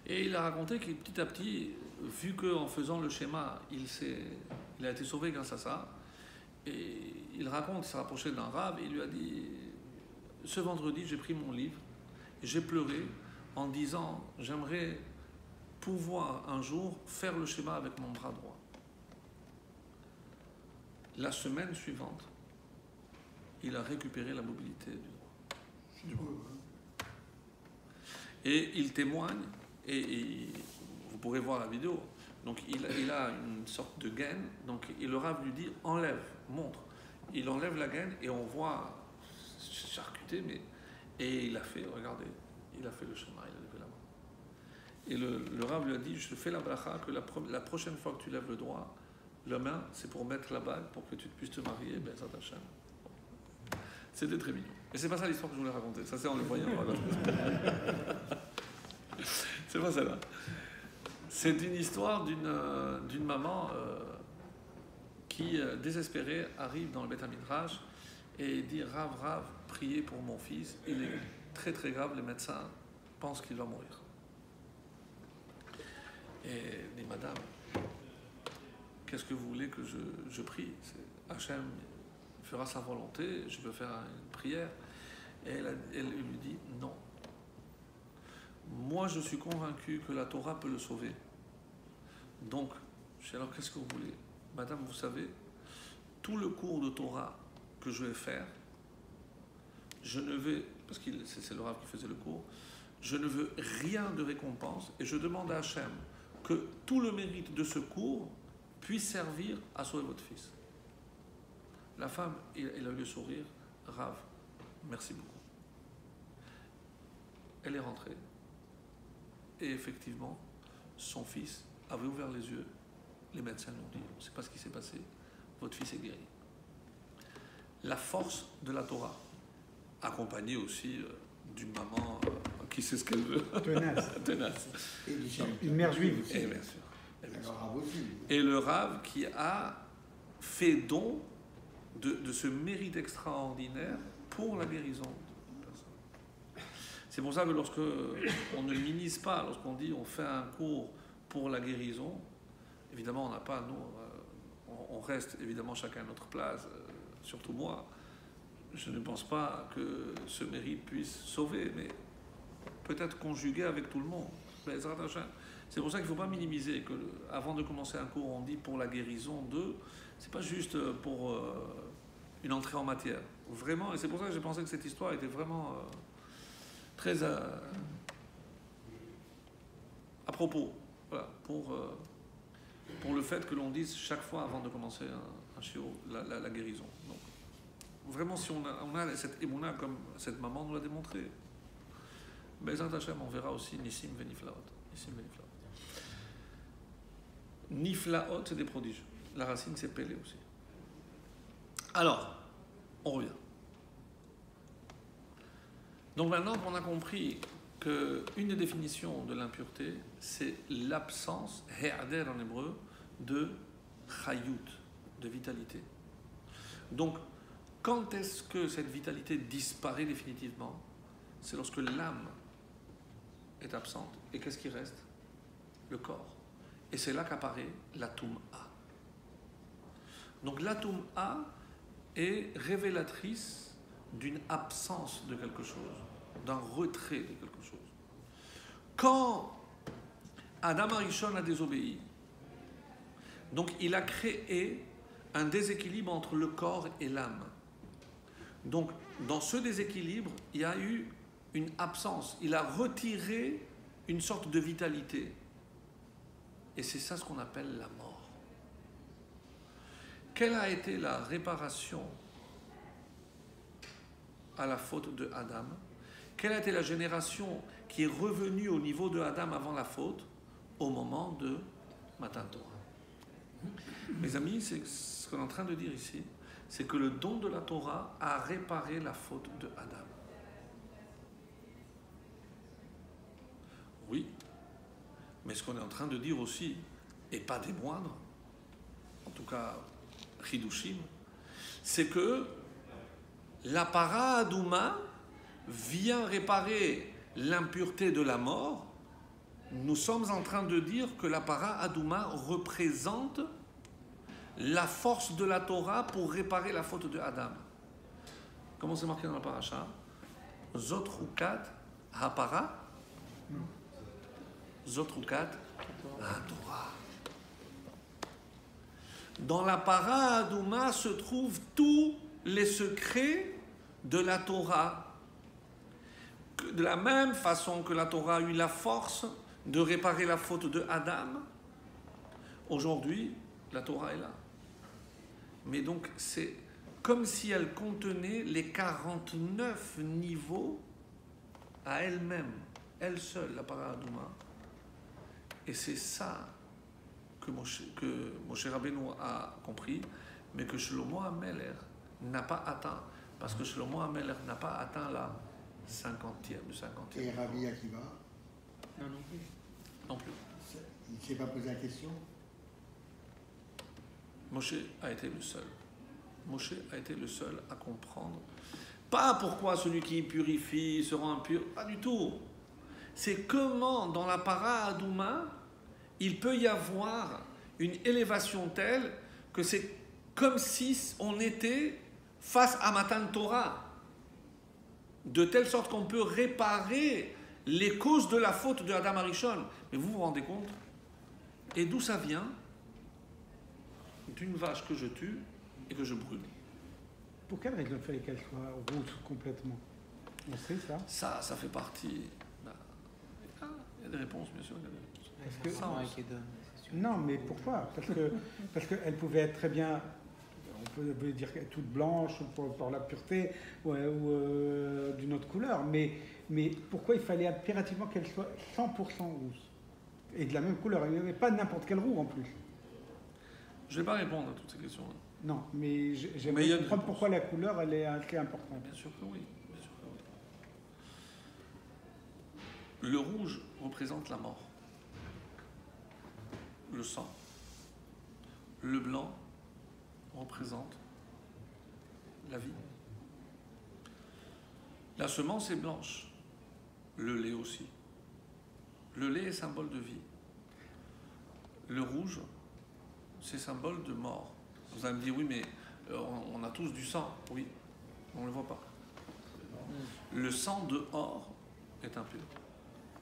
Et il a raconté que petit à petit, vu qu'en faisant le schéma, il a été sauvé grâce à ça, et il raconte, il s'est rapproché d'un rave, et il lui a dit, ce vendredi, j'ai pris mon livre, et j'ai pleuré en disant, j'aimerais pouvoir un jour faire le schéma avec mon bras droit. La semaine suivante, il a récupéré la mobilité du bras. Et il témoigne, et vous pourrez voir la vidéo, donc il a une sorte de gaine, donc le rave lui dit, enlève, montre. Il enlève la gaine et on voit charcuter, mais... Et il a fait, regardez, il a fait le schéma, il a levé la main. Et le rave lui a dit, je te fais la bracha que la prochaine fois que tu lèves le droit, la main, c'est pour mettre la bague, pour que tu puisses te marier, ben ça t'achète. C'était très mignon. Et c'est pas ça l'histoire que je voulais raconter, ça c'est en le voyant. C'est pas celle-là. C'est une histoire d'une maman qui, désespérée, arrive dans le Beth Midrash et dit, Rav, priez pour mon fils, il est très très grave, les médecins pensent qu'il va mourir. Et dit, madame, qu'est-ce que vous voulez que je prie? Hachem fera sa volonté, je peux faire une prière. Et elle lui dit, non. Moi, je suis convaincu que la Torah peut le sauver. Donc, Je dis, alors qu'est-ce que vous voulez? Madame, vous savez, tout le cours de Torah que je vais faire, je ne vais, parce que c'est le Rav qui faisait le cours, je ne veux rien de récompense et je demande à Hachem que tout le mérite de ce cours puisse servir à sauver votre fils. La femme, elle a eu le sourire, Rav, merci beaucoup. Elle est rentrée et effectivement, son fils avait ouvert les yeux. Les médecins lui ont dit, on ne sait pas ce qui s'est passé, votre fils est guéri. La force de la Torah, accompagnée aussi d'une maman qui sait ce qu'elle veut. Tenace. Tenace. Et du Une mère juive. Et bien sûr. Alors, Rav aussi. Et le Rav qui a fait don de ce mérite extraordinaire pour la guérison d'une personne. C'est pour ça que lorsque on ne minimise pas, lorsqu'on dit on fait un cours pour la guérison, évidemment on n'a pas, nous, on reste évidemment chacun à notre place, surtout moi. Je ne pense pas que ce mérite puisse sauver, mais peut-être conjugué avec tout le monde. C'est pour ça qu'il ne faut pas minimiser que avant de commencer un cours, on dit pour la guérison de, c'est pas juste pour une entrée en matière. Vraiment, et c'est pour ça que j'ai pensé que cette histoire était vraiment très à propos. Voilà, pour le fait que l'on dise chaque fois avant de commencer un shiur la guérison. Donc, vraiment, si on a cette émouna comme cette maman nous l'a démontré, Bezrat Hashem, on verra aussi Nissim Veniflaot. Nissim Veniflaot. Niflaot, c'est des prodiges. La racine, c'est Pélé aussi. Alors, on revient. Donc maintenant qu'on a compris qu'une des définitions de l'impureté, c'est l'absence, he'ader en hébreu, de chayut, de vitalité. Donc, quand est-ce que cette vitalité disparaît définitivement? C'est lorsque l'âme est absente. Et qu'est-ce qui reste? Le corps. Et c'est là qu'apparaît la Toum'a. Donc la Toum'a est révélatrice d'une absence de quelque chose, d'un retrait de quelque chose. Quand Adam Arishon a désobéi, donc il a créé un déséquilibre entre le corps et l'âme. Donc dans ce déséquilibre, il y a eu une absence. Il a retiré une sorte de vitalité. Et c'est ça ce qu'on appelle la mort. Quelle a été la réparation à la faute de Adam? Quelle a été la génération qui est revenue au niveau de Adam avant la faute au moment de Matan Torah? Mes amis, c'est ce qu'on est en train de dire ici, c'est que le don de la Torah a réparé la faute de Adam. Oui, mais ce qu'on est en train de dire aussi, et pas des moindres, en tout cas Chidushim, c'est que la para Adouma vient réparer l'impureté de la mort. Nous sommes en train de dire que la para Adouma représente la force de la Torah pour réparer la faute de Adam. Comment c'est marqué dans la paracha? Zotrukat hapara. Zotrukat Torah. Dans la para Adouma se trouvent tous les secrets de la Torah. De la même façon que la Torah a eu la force de réparer la faute de Adam, aujourd'hui, la Torah est là. Mais donc, c'est comme si elle contenait les 49 niveaux à elle-même, elle seule, la para Adouma. Et c'est ça que Moshe Rabbeinu a compris, mais que Shlomo HaMelech n'a pas atteint. Parce que Shlomo HaMelech n'a pas atteint la 50e. Et Rabbi Akiva? Non, non plus. Non plus. Il ne s'est pas posé la question? Moshe a été le seul. Moshe a été le seul à comprendre. Pas pourquoi celui qui purifie se rend impur, pas du tout. C'est comment, dans la para Adouma, il peut y avoir une élévation telle que c'est comme si on était face à Matan Torah. De telle sorte qu'on peut réparer les causes de la faute de Adam Arishon. Mais vous vous rendez compte? Et d'où ça vient? d'une vache que je tue et que je brûle. Pour quelle raison il fallait qu'elle soit rousse complètement? On sait ça. Ça fait partie. Il y a des réponses, bien sûr. Il y a des réponses. Parce que- Ça, on- qui donne, c'est sûr. Non, mais pourquoi? Parce qu'elle pouvait être très bien, on peut dire qu'elle est toute blanche pour la pureté ou d'une autre couleur, mais pourquoi il fallait impérativement qu'elle soit 100% rousse et de la même couleur? Il n'y avait pas n'importe quelle roue en plus. Je ne vais pas répondre à toutes ces questions. Non, mais Mais il j'aimerais y a une comprendre réponse. pourquoi la couleur elle est assez importante. Bien sûr que oui. Bien sûr que oui. Le rouge représente la mort, le sang. Le blanc représente la vie. La semence est blanche, le lait aussi. Le lait est symbole de vie. Le rouge, c'est symbole de mort. Vous allez me dire, oui, mais on a tous du sang. Oui, on ne le voit pas. Le sang dehors est impur.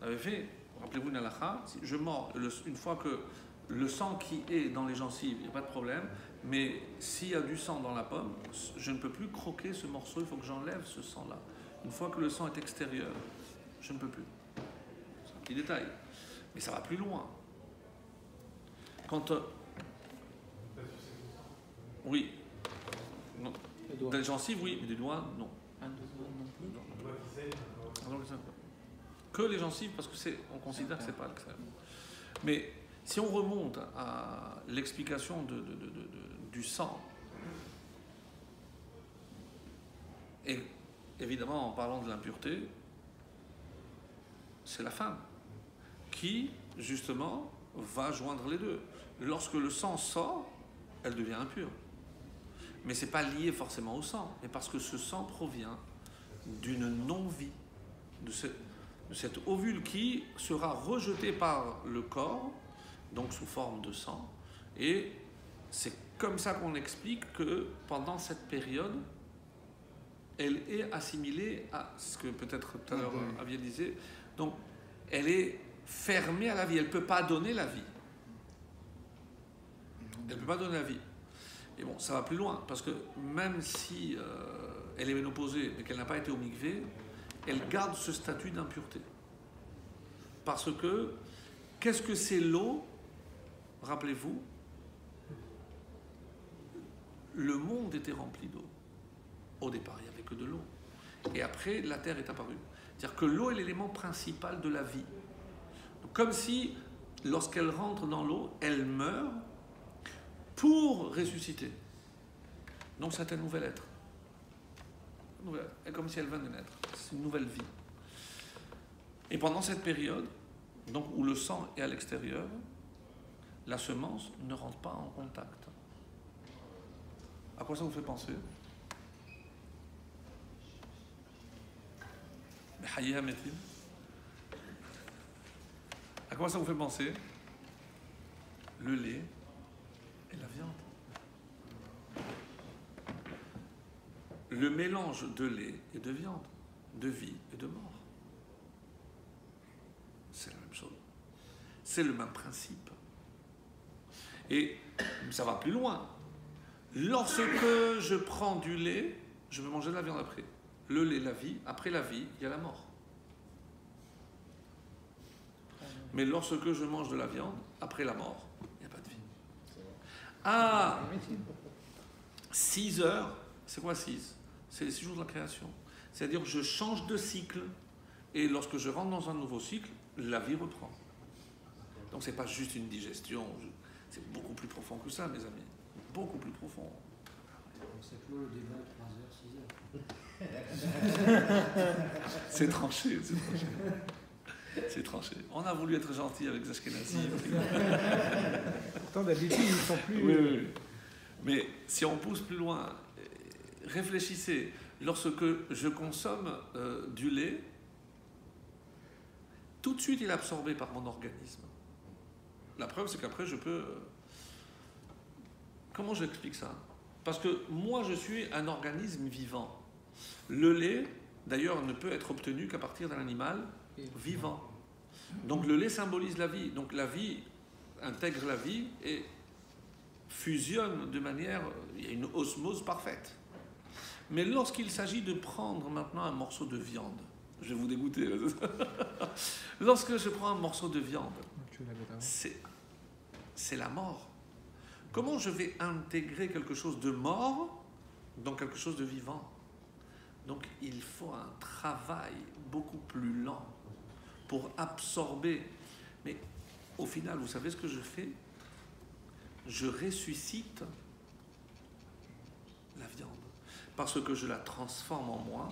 Vous avez fait, rappelez-vous, une halakha, si je mords, une fois que le sang qui est dans les gencives, il n'y a pas de problème, mais s'il y a du sang dans la pomme, je ne peux plus croquer ce morceau, il faut que j'enlève ce sang-là. Une fois que le sang est extérieur, je ne peux plus. C'est un petit détail. Mais ça va plus loin. Quand... oui. Non. Le doigt. Dans les gencives, oui, mais des doigts, non. Un, deux doigts non plus. Ah, donc, que les gencives, parce que on considère que c'est pas l'extrême. Mais si on remonte à l'explication du sang, et évidemment en parlant de l'impureté, c'est la femme qui, justement, va joindre les deux. Lorsque le sang sort, elle devient impure. Mais ce n'est pas lié forcément au sang, mais parce que ce sang provient d'une non-vie, de cet ovule qui sera rejeté par le corps, donc sous forme de sang. Et c'est comme ça qu'on explique que pendant cette période, elle est assimilée à ce que peut-être tout à l'heure Avier disait. Donc, elle est fermée à la vie. Elle ne peut pas donner la vie. Elle ne peut pas donner la vie. Et bon, ça va plus loin, parce que même si elle est ménopausée, mais qu'elle n'a pas été au mikvé, elle garde ce statut d'impureté. Parce que, qu'est-ce que c'est l'eau? Rappelez-vous, le monde était rempli d'eau. Au départ, il n'y avait que de l'eau. Et après, la terre est apparue. C'est-à-dire que l'eau est l'élément principal de la vie. Donc, comme si, lorsqu'elle rentre dans l'eau, elle meurt pour ressusciter. Donc c'est un nouvel être. Et comme si elle venait de naître. C'est une nouvelle vie. Et pendant cette période, donc où le sang est à l'extérieur, la semence ne rentre pas en contact. À quoi ça vous fait penser? À quoi ça vous fait penser? Le lait et la viande. Le mélange de lait et de viande, de vie et de mort. C'est la même chose. C'est le même principe. Et ça va plus loin. Lorsque je prends du lait, je vais manger de la viande après. Le lait, la vie. Après la vie, il y a la mort. Mais lorsque je mange de la viande, après la mort, il n'y a pas de vie. Ah, 6 heures, c'est quoi 6? C'est les 6 jours de la création. C'est-à-dire que je change de cycle, et lorsque je rentre dans un nouveau cycle, la vie reprend. Donc c'est pas juste une digestion, c'est beaucoup plus profond que ça, mes amis. Beaucoup plus profond. C'est clos le débat 3h, 6h. C'est tranché, c'est tranché. C'est tranché. On a voulu être gentil avec Zashkenazi. Pourtant, d'habitude, ils sont plus... Oui, oui, oui. Mais si on pousse plus loin, réfléchissez. Lorsque je consomme du lait, tout de suite il est absorbé par mon organisme. La preuve, c'est qu'après je peux... Comment j'explique ça? Parce que moi je suis un organisme vivant. Le lait, d'ailleurs, ne peut être obtenu qu'à partir d'un animal vivant. Donc le lait symbolise la vie. Donc la vie intègre la vie et fusionnent de manière, il y a une osmose parfaite. Mais lorsqu'il s'agit de prendre maintenant un morceau de viande, je vais vous dégoûter. Lorsque je prends un morceau de viande, c'est la mort. Comment je vais intégrer quelque chose de mort dans quelque chose de vivant? Donc il faut un travail beaucoup plus lent pour absorber. Mais au final, vous savez ce que je fais? Je ressuscite la viande. Parce que je la transforme en moi,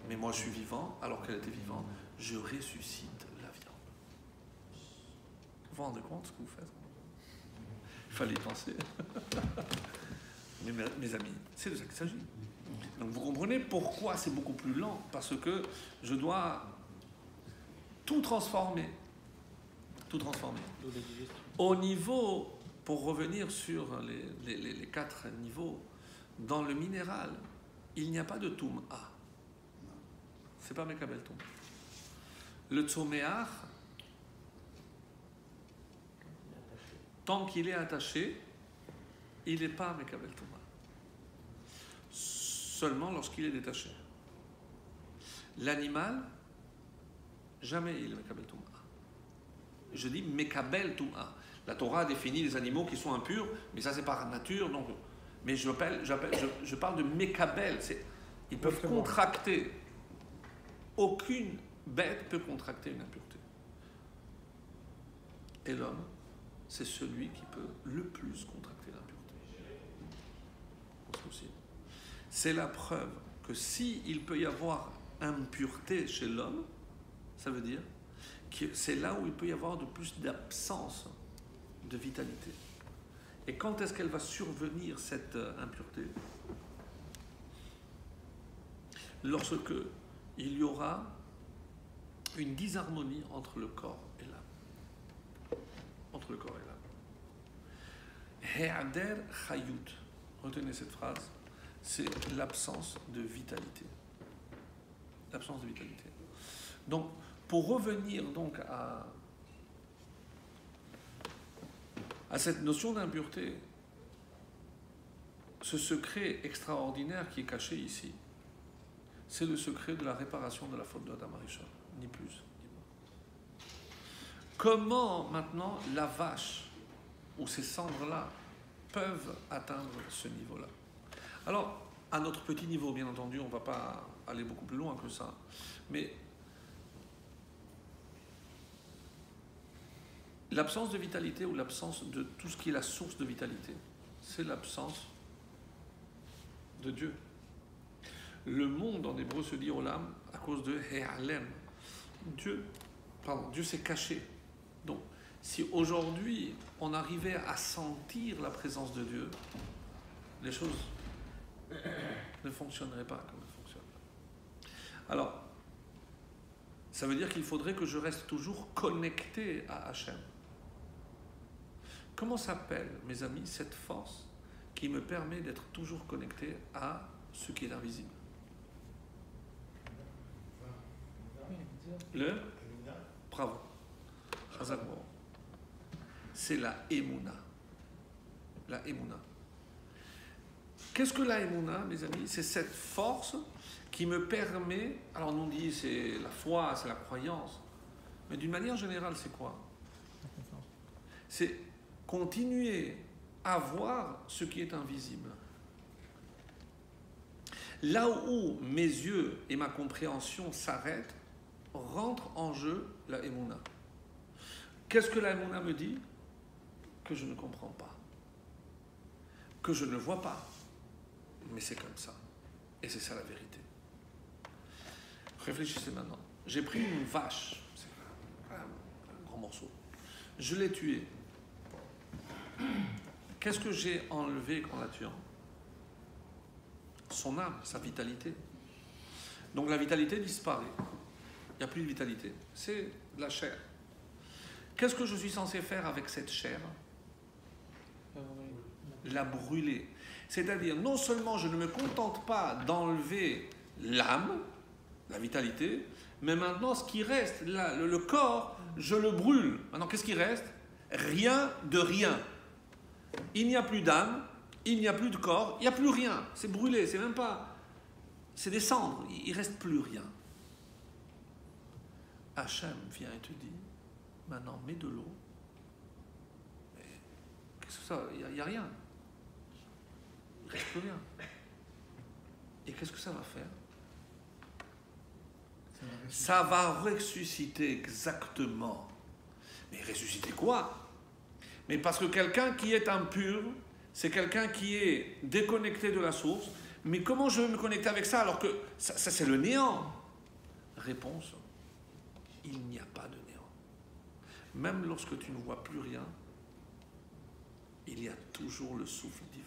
mais moi je suis vivant, alors qu'elle était vivante, je ressuscite la viande. Vous vous rendez compte ce que vous faites? Il fallait y penser. Mais mes amis, c'est de ça qu'il s'agit. Donc vous comprenez pourquoi c'est beaucoup plus lent, parce que je dois tout transformer. Tout transformer. Au niveau, pour revenir sur les 4 niveaux, dans le minéral, il n'y a pas de Toum A. C'est pas Mekabel Toum. Le Tzomeach, tant qu'il est attaché, il n'est pas Mekabel Toum A. Seulement lorsqu'il est détaché. L'animal, jamais il est Mekabel Toum A. Je dis Mekabel Toum A. La Torah a défini les animaux qui sont impurs, mais ça c'est par nature, donc. Mais je parle de Mekabel. Ils peuvent contracter. Aucune bête peut contracter une impureté. Et l'homme, c'est celui qui peut le plus contracter l'impureté. C'est la preuve que s'il peut y avoir impureté chez l'homme, ça veut dire que c'est là où il peut y avoir de plus d'absence de vitalité. Et quand est-ce qu'elle va survenir, cette impureté? Lorsque il y aura une disharmonie entre le corps et l'âme. Entre le corps et l'âme. He'ader chayut. Retenez cette phrase. C'est l'absence de vitalité. L'absence de vitalité. Donc, pour revenir donc à cette notion d'impureté, ce secret extraordinaire qui est caché ici, c'est le secret de la réparation de la faute d'Adam Arishon, ni plus ni moins. Comment maintenant la vache ou ces cendres-là peuvent atteindre ce niveau-là? Alors, à notre petit niveau, bien entendu, on ne va pas aller beaucoup plus loin que ça, mais l'absence de vitalité ou l'absence de tout ce qui est la source de vitalité, c'est l'absence de Dieu. Le monde en hébreu se dit olam à cause de He'alem. Dieu s'est caché. Donc, si aujourd'hui on arrivait à sentir la présence de Dieu, les choses ne fonctionneraient pas comme elles fonctionnent. Alors, ça veut dire qu'il faudrait que je reste toujours connecté à Hachem. Comment s'appelle, mes amis, cette force qui me permet d'être toujours connecté à ce qui est invisible? Bravo. C'est la Emouna. La Emouna. Qu'est-ce que la Emouna, mes amis? C'est cette force qui me permet, alors on dit c'est la foi, c'est la croyance, mais d'une manière générale, c'est quoi? C'est continuer à voir ce qui est invisible. Là où mes yeux et ma compréhension s'arrêtent, rentre en jeu la Emouna. Qu'est-ce que la Emouna me dit? Que je ne comprends pas. Que je ne vois pas. Mais c'est comme ça. Et c'est ça la vérité. Réfléchissez maintenant. J'ai pris une vache. C'est un grand morceau. Je l'ai tuée. Qu'est-ce que j'ai enlevé en la tuant? Son âme, sa vitalité. Donc la vitalité disparaît. Il n'y a plus de vitalité. C'est de la chair. Qu'est-ce que je suis censé faire avec cette chair? La brûler. C'est-à-dire, non seulement je ne me contente pas d'enlever l'âme, la vitalité, mais maintenant ce qui reste, le corps, je le brûle. Maintenant, qu'est-ce qui reste? Rien de rien. Il n'y a plus d'âme, il n'y a plus de corps, il n'y a plus rien. C'est brûlé, c'est même pas... C'est des cendres, il ne reste plus rien. Hachem vient et te dit, maintenant mets de l'eau. Qu'est-ce que ça? Il n'y a rien. Il ne reste plus rien. Et qu'est-ce que ça va faire? Ça va ressusciter exactement. Mais ressusciter quoi? Mais parce que quelqu'un qui est impur, c'est quelqu'un qui est déconnecté de la source. Mais comment je vais me connecter avec ça alors que ça c'est le néant? Réponse, il n'y a pas de néant. Même lorsque tu ne vois plus rien, il y a toujours le souffle divin.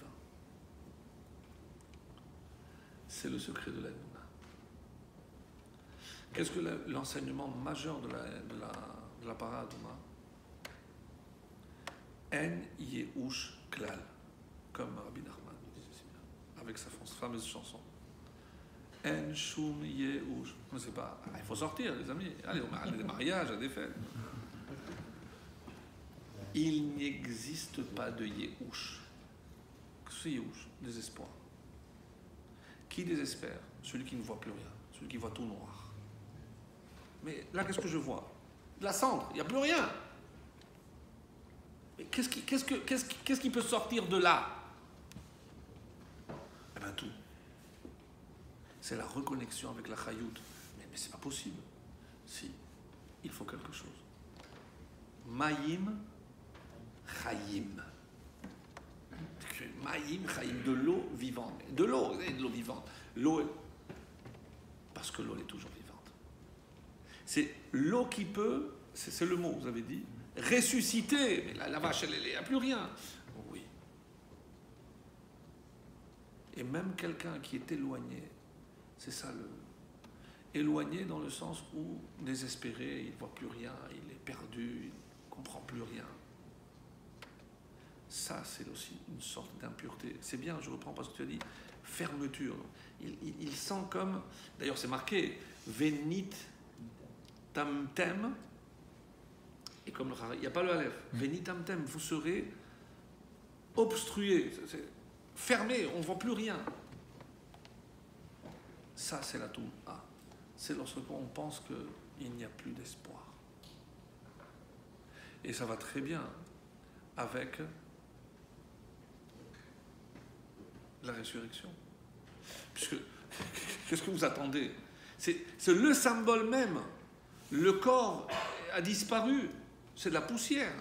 C'est le secret de la Nouna. Qu'est-ce que l'enseignement majeur de la Para Aduma? En Yehush Klal, comme Rabbi Nachman disait si bien, avec sa fameuse chanson. En Shum Yehush. Je ne sais pas, il faut sortir, les amis. Allez, on a des mariages, à des fêtes. Il n'existe pas de Yehush. C'est Yehush, désespoir. Qui désespère? Celui qui ne voit plus rien, celui qui voit tout noir. Mais là, qu'est-ce que je vois? De la cendre, il n'y a plus rien. Mais qu'est-ce qui peut sortir de là? Eh bien, tout. C'est la reconnexion avec la chayout. Mais c'est pas possible. Si, il faut quelque chose. Maïm, chayim. Maïm, chayim, de l'eau vivante. De l'eau vivante. L'eau, parce que l'eau est toujours vivante. C'est l'eau qui peut, c'est le mot, vous avez dit, ressusciter. Mais la vache, elle n'y a plus rien. Oui. Et même quelqu'un qui est éloigné, c'est ça éloigné dans le sens où désespéré, il ne voit plus rien, il est perdu, il ne comprend plus rien. Ça, c'est aussi une sorte d'impureté. C'est bien, je reprends parce que tu as dit fermeture. Il sent comme, d'ailleurs c'est marqué, Venit tamtem, et comme il n'y a pas le Aleph, Venit tamtem, vous serez obstrué, fermé, on ne voit plus rien. Ça, c'est la Touma. C'est lorsqu'on pense qu'il n'y a plus d'espoir. Et ça va très bien avec la résurrection. Puisque, qu'est-ce que vous attendez? C'est le symbole même. Le corps a disparu. C'est de la poussière.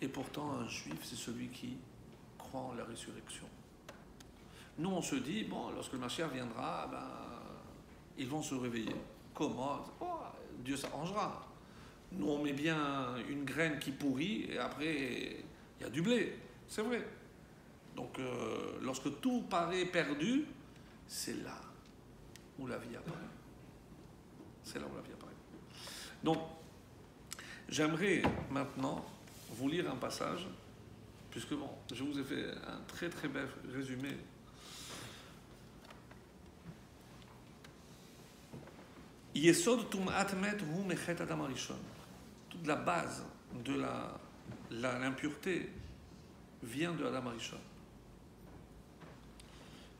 Et pourtant, un juif, c'est celui qui croit en la résurrection. Nous, on se dit, bon, lorsque le Mashiach viendra, ben, ils vont se réveiller. Comment? Oh, Dieu s'arrangera. Nous, on met bien une graine qui pourrit et après, il y a du blé. C'est vrai. Donc, lorsque tout paraît perdu, c'est là où la vie apparaît. C'est là où la vie apparaît. Donc, j'aimerais maintenant vous lire un passage, puisque bon, je vous ai fait un très très bel résumé. Yesod Tum'at Met Hu Mechet Adam Harishon. Toute la base de l'impureté vient de Adam Harishon.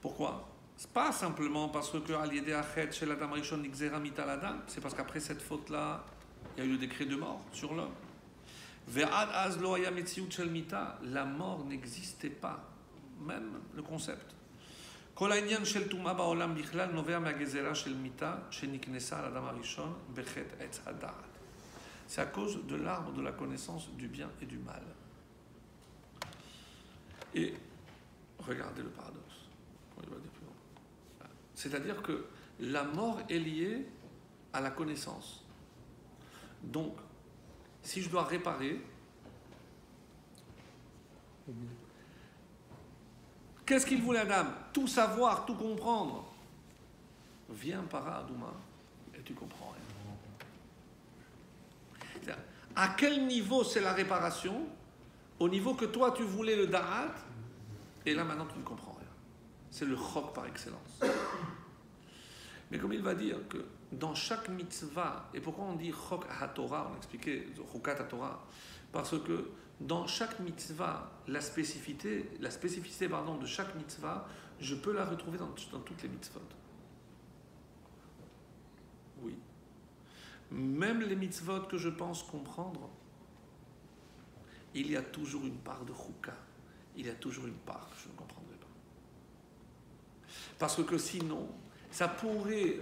Pourquoi? C'est pas simplement parce que Al-Yedé Achet chez l'Adam Harishon Nixera Mita l'Adam, c'est parce qu'après cette faute-là, il y a eu le décret de mort sur l'homme. Ve'ad az lo haya metziut shel mita, la mort n'existait pas, même le concept. Kol ha'inyan shel tum'a ba'olam bichlal novea ma'gezera shel mita sheniknesa al Adam Harishon bechet etz hada'at. C'est à cause de l'arbre de la connaissance du bien et du mal. Et regardez le paradoxe. C'est-à-dire que la mort est liée à la connaissance. Donc, si je dois réparer, qu'est-ce qu'il voulait Adam? Tout savoir, tout comprendre. Viens par Adouma et tu comprends rien. À quel niveau c'est la réparation? Au niveau que toi tu voulais le da'at, et là maintenant tu ne comprends rien. C'est le chok par excellence. Mais comme il va dire que dans chaque mitzvah, et pourquoi on dit Chok HaTorah, on expliquait Chokat HaTorah, parce que dans chaque mitzvah, la spécificité de chaque mitzvah, je peux la retrouver dans toutes les mitzvot. Oui. Même les mitzvot que je pense comprendre, il y a toujours une part de Chouka. Il y a toujours une part que je ne comprendrai pas. Parce que sinon, ça pourrait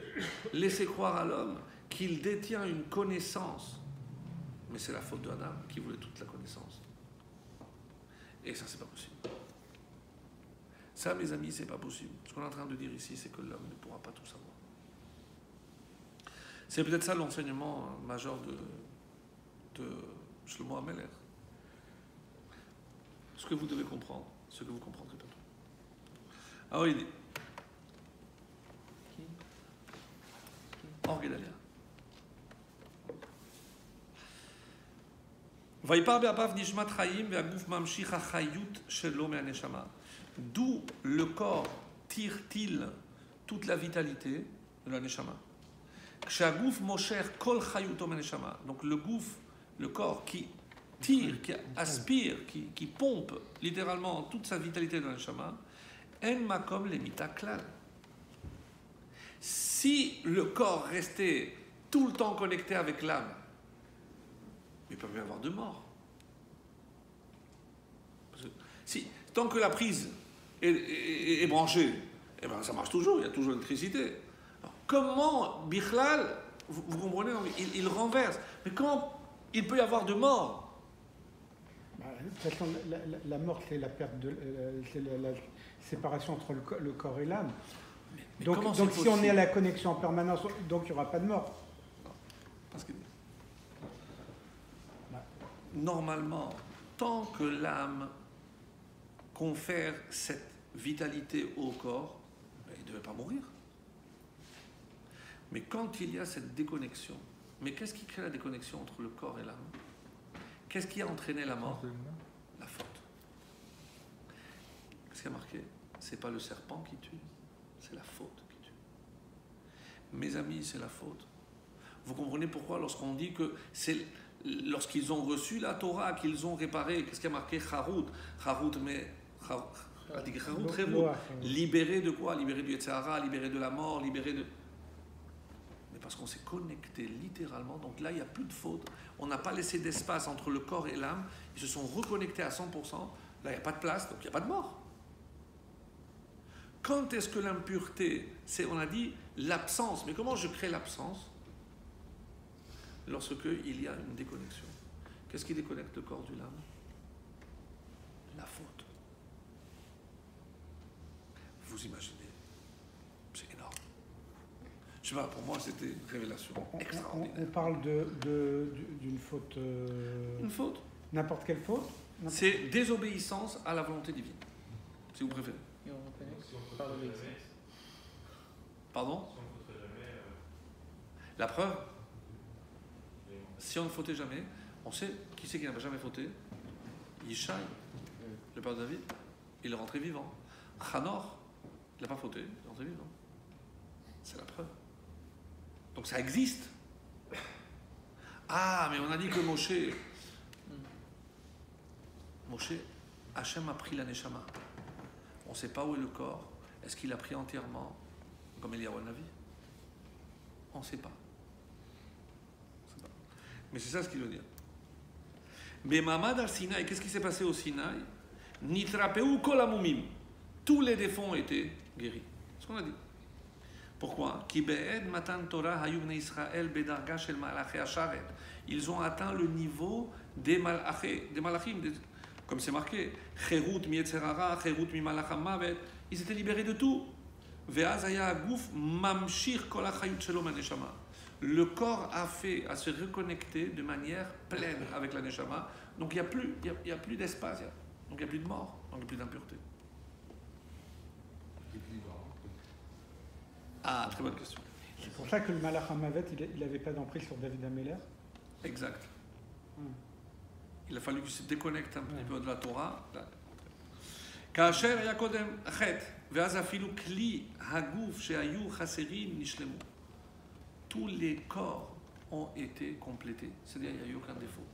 laisser croire à l'homme qu'il détient une connaissance. Mais c'est la faute de Adam qui voulait toute la connaissance. Et ça, c'est pas possible. Ça, mes amis, c'est pas possible. Ce qu'on est en train de dire ici, c'est que l'homme ne pourra pas tout savoir. C'est peut-être ça l'enseignement majeur de Shlomo HaMelech. Ce que vous devez comprendre, ce que vous comprendrez pas tout. Alors il dit. Or Gedalia. Vaipar be'apav nishmat chayim ve'aguf mamshich hachayut shelo me'aneshama. D'où le corps tire-t-il toute la vitalité de la neshama. Kshaguf mosher kol chayuto me'aneshama. Donc le corps qui tire, qui aspire, qui pompe littéralement toute sa vitalité de la neshama, en makom lemita klal. Si le corps restait tout le temps connecté avec l'âme, il ne peut pas y avoir de mort. Parce que si, tant que la prise est branchée, eh ben, ça marche toujours, il y a toujours l'électricité. Alors, comment, Bichlal, vous comprenez, il renverse. Mais comment il peut y avoir de mort? De toute façon, la mort, c'est la perte c'est la séparation entre le corps et l'âme. Donc si on est à la connexion en permanence, donc il n'y aura pas de mort. Non. Parce que normalement, tant que l'âme confère cette vitalité au corps, il ne devait pas mourir. Mais quand il y a cette déconnexion, mais qu'est-ce qui crée la déconnexion entre le corps et l'âme? Qu'est-ce qui a entraîné la mort? La faute. Qu'est-ce qui a marqué? C'est pas le serpent qui tue, c'est la faute qui tue. Mes amis, c'est la faute. Vous comprenez pourquoi lorsqu'on dit que c'est lorsqu'ils ont reçu la Torah, qu'ils ont réparé, qu'est-ce qui a marqué? Charut, mais libéré de quoi? Libéré du Yetzer Hara, libéré de la mort, libéré de... Mais parce qu'on s'est connecté littéralement, donc là il n'y a plus de faute. On n'a pas laissé d'espace entre le corps et l'âme, ils se sont reconnectés à 100%, là il n'y a pas de place, donc il n'y a pas de mort. Quand est-ce que l'impureté, c'est, on a dit, l'absence, mais comment je crée l'absence? Lorsque il y a une déconnexion. Qu'est-ce qui déconnecte le corps du l'âme? La faute. Vous imaginez, c'est énorme. Je sais pas, pour moi c'était une révélation extraordinaire. On parle d'une faute. Une faute. N'importe quelle faute. C'est désobéissance à la volonté divine, si vous préférez. Et on reconnaît par l'obéissance. Pardon? La preuve? Si on ne fautait jamais, on sait qui c'est qui n'a jamais fauté. Yishai, le père de David, il est rentré vivant. Hanor, il n'a pas fauté, il est rentré vivant. C'est la preuve. Donc ça existe. Ah, mais on a dit que Moshe, Hachem a pris la Neshama. On ne sait pas où est le corps. Est-ce qu'il a pris entièrement, comme Eliyahu Hanavi? On ne sait pas. Mais c'est ça ce qu'il veut dire. Mais Mamad al Sinaï, qu'est-ce qui s'est passé au Sinaï? Nitrapeu kol hamumim. Tous les défauts ont été guéris. C'est ce qu'on a dit. Pourquoi? Ki be'ed matan Torah hayu bnei Israël bedarga shel malaché hasharet. Ils ont atteint le niveau des malachim, comme c'est marqué. Cherut mi yetzer hara, cherut mi malacham mavet. Ils étaient libérés de tout. Ve'az haya aguf mamshir kol hachayut shelo me'aneshama. Le corps a se reconnecter de manière pleine avec la Neshama. Donc il n'y a plus d'espace, donc il n'y a plus de mort, donc il n'y a plus d'impureté. Ah, très bonne question. C'est pour ça que le Malach HaMavet, il n'avait pas d'emprise sur David HaMelech. Exact. Il a fallu qu'il se déconnecte un petit peu de la Torah. כאשר היה קודם חטא, ואז אפילו כלי הגוף שהיו חסרים נשלמו. Tous les corps ont été complétés, c'est-à-dire il n'y a eu aucun défaut.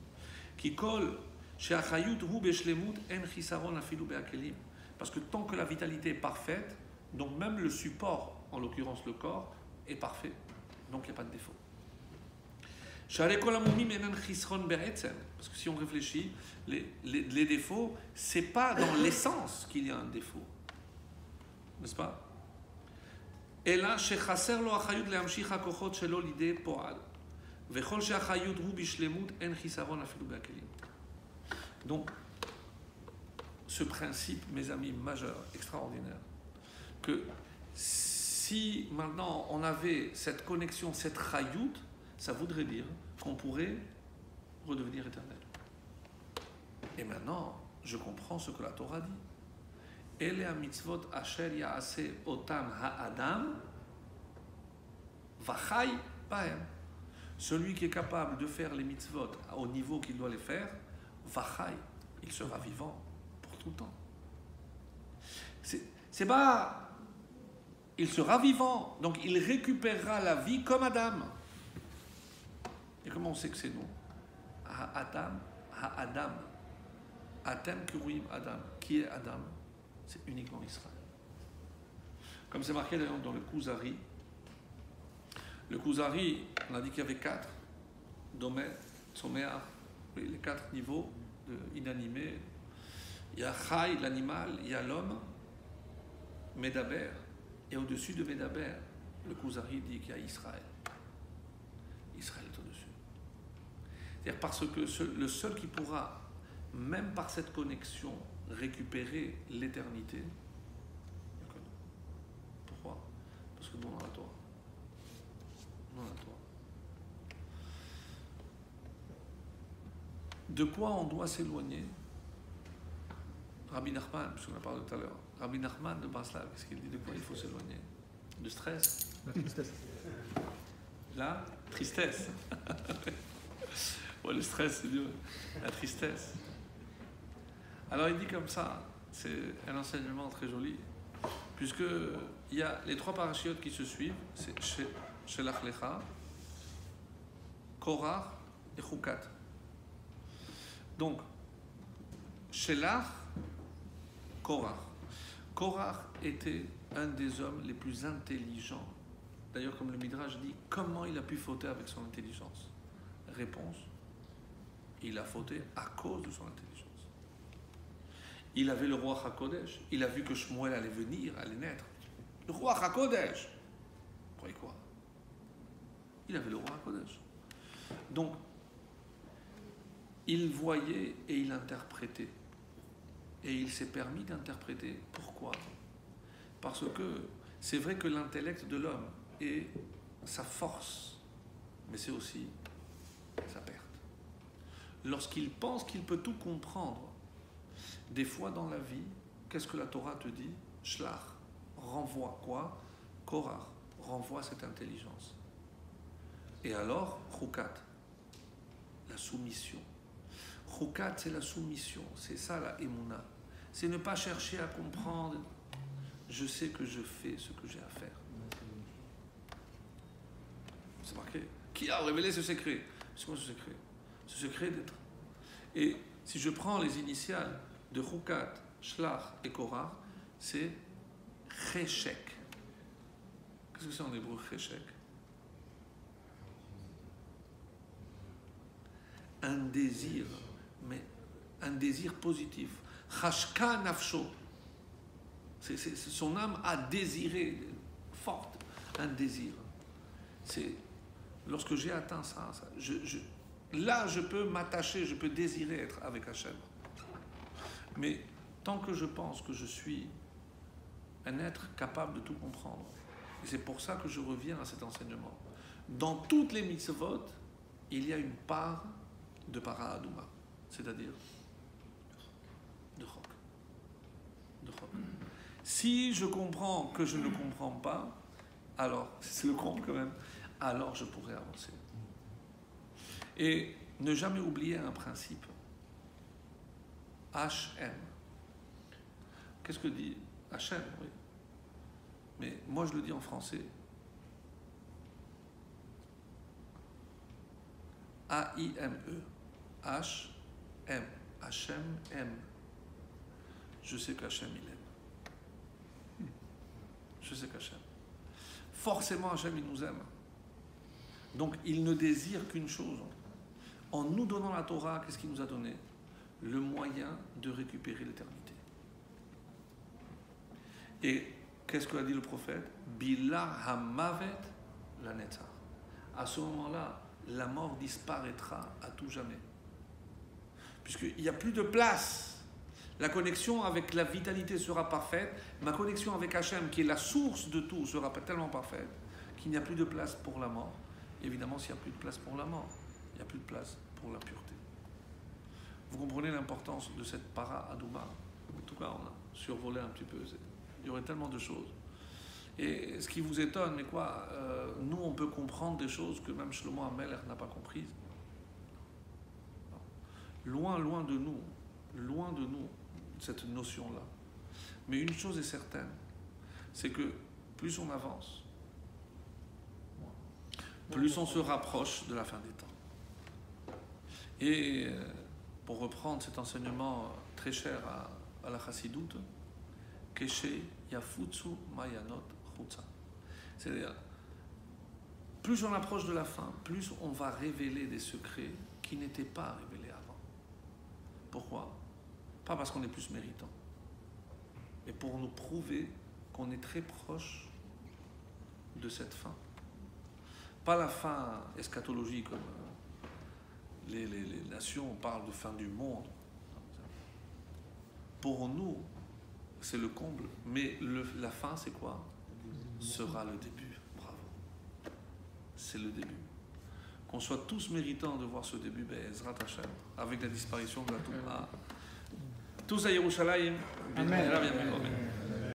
כי כל שהחיות הוא בשלמות, אין חיסרון אפילו בהכלים. Parce que tant que la vitalité est parfaite, donc même le support, en l'occurrence le corps, est parfait. Donc il n'y a pas de défaut. שהרי כל המומים אינן חסרון בעצם. Parce que si on réfléchit, les défauts, c'est pas dans l'essence qu'il y a un défaut. n'est-ce pas? אלא שחסר לו החיות להמשיך הכוחות שלו לידי פועל. וכל שהחיות הוא בשלמות, אין חיסרון אפילו בהכלים. Donc, ce principe, mes amis, majeur, extraordinaire, que si maintenant on avait cette connexion, cette chayout, ça voudrait dire qu'on pourrait redevenir éternel. Et maintenant, je comprends ce que la Torah dit. Ele ha-mitzvot asher ya'aseh otam ha'adam vachai bahem. Celui qui est capable de faire les mitzvot au niveau qu'il doit les faire, vachai, il sera vivant pour tout le temps. C'est pas, il sera vivant, donc il récupérera la vie comme Adam. Et comment on sait que c'est nous? Ha-adam, ha-adam. Atem kurim Adam. Qui est Adam? C'est uniquement Israël. Comme c'est marqué d'ailleurs dans le Kuzari. Le Kuzari, on a dit qu'il y avait 4 domaines, Tzomeach, les 4 niveaux inanimés. Il y a Chai, l'animal, il y a l'homme, Medaber. Et au-dessus de Medaber, le Kuzari dit qu'il y a Israël. Israël est au-dessus. C'est-à-dire parce que le seul qui pourra, même par cette connexion, récupérer l'éternité. Pourquoi? Parce que nous, on a la Torah. Nous, on a la Torah. De quoi on doit s'éloigner? Rabbi Nachman, puisqu'on a parlé tout à l'heure. Rabbi Nachman de Baslav, qu'est-ce qu'il dit? De quoi il faut s'éloigner? De stress? La tristesse. La tristesse. Ouais, le stress, c'est dur. La tristesse. Alors il dit comme ça, c'est un enseignement très joli, puisque il y a les 3 parachiotes qui se suivent, c'est Shelach Lecha, Korach et Chukat. Donc, Shelach, Korach. Korach était un des hommes les plus intelligents. D'ailleurs, comme le Midrash dit, comment il a pu fauter avec son intelligence? Réponse, il a fauté à cause de son intelligence. Il avait le roi HaKodesh. Il a vu que Shmuel allait venir, allait naître. Le roi HaKodesh. Vous croyez quoi? Il avait le roi HaKodesh. Donc, il voyait et il interprétait. Et il s'est permis d'interpréter. Pourquoi? Parce que c'est vrai que l'intellect de l'homme est sa force, mais c'est aussi sa perte. Lorsqu'il pense qu'il peut tout comprendre, des fois dans la vie, qu'est-ce que la Torah te dit? Shlach, renvoie quoi? Korach, renvoie cette intelligence. Et alors, Chukat, la soumission. Chukat, c'est la soumission, c'est ça la Emouna. C'est ne pas chercher à comprendre, je sais que je fais ce que j'ai à faire. C'est marqué. Qui a révélé ce secret? C'est quoi ce secret? Ce secret d'être. Et si je prends les initiales de Chukat, Shlach et Korach, c'est Cheshek. Qu'est-ce que c'est en hébreu, Cheshek? Un désir, mais un désir positif. Chashka nafsho. Son âme a désiré, forte, un désir. C'est lorsque j'ai atteint ça, là je peux m'attacher, je peux désirer être avec Hachem. Mais tant que je pense que je suis un être capable de tout comprendre, et c'est pour ça que je reviens à cet enseignement, dans toutes les mitzvot, il y a une part de para aduma, c'est-à-dire de chok. De chok. Si je comprends que je ne comprends pas, alors, c'est le compte quand même, alors je pourrais avancer. Et ne jamais oublier un principe. HM. Qu'est-ce que dit Hachem? Oui. Mais moi je le dis en français. A-I-M-E. H-M. Hachem aime. Je sais qu'Hachem il aime. Je sais qu'Hachem. Forcément Hachem il nous aime. Donc il ne désire qu'une chose. En nous donnant la Torah, qu'est-ce qu'il nous a donné? Le moyen de récupérer l'éternité. Et qu'est-ce qu'a dit le prophète? Bila hamavet la netzach. À ce moment-là, la mort disparaîtra à tout jamais. Puisqu'il n'y a plus de place. La connexion avec la vitalité sera parfaite. Ma connexion avec Hachem, qui est la source de tout, sera tellement parfaite qu'il n'y a plus de place pour la mort. Évidemment, s'il n'y a plus de place pour la mort, il n'y a plus de place pour la pureté. Vous comprenez l'importance de cette para Adouma? En tout cas, on a survolé un petit peu. Il y aurait tellement de choses. Et ce qui vous étonne, mais quoi, nous, on peut comprendre des choses que même Shlomo HaMelech n'a pas comprises. Loin de nous, cette notion-là. Mais une chose est certaine, c'est que plus on avance, plus on se rapproche de la fin des temps. Et pour reprendre cet enseignement très cher à la Chassidoute, Keshe Yafutsu Mayanot Chutza. C'est-à-dire, plus on approche de la fin, plus on va révéler des secrets qui n'étaient pas révélés avant. Pourquoi? Pas parce qu'on est plus méritant, mais pour nous prouver qu'on est très proche de cette fin. Pas la fin eschatologique comme les nations parlent de fin du monde. Pour nous, c'est le comble. Mais la fin, c'est quoi? Sera le début. Bravo. C'est le début. Qu'on soit tous méritants de voir ce début, Ezrat Hashem, avec la disparition de la Touma. Tous à Yerushalayim. Amen. Amen.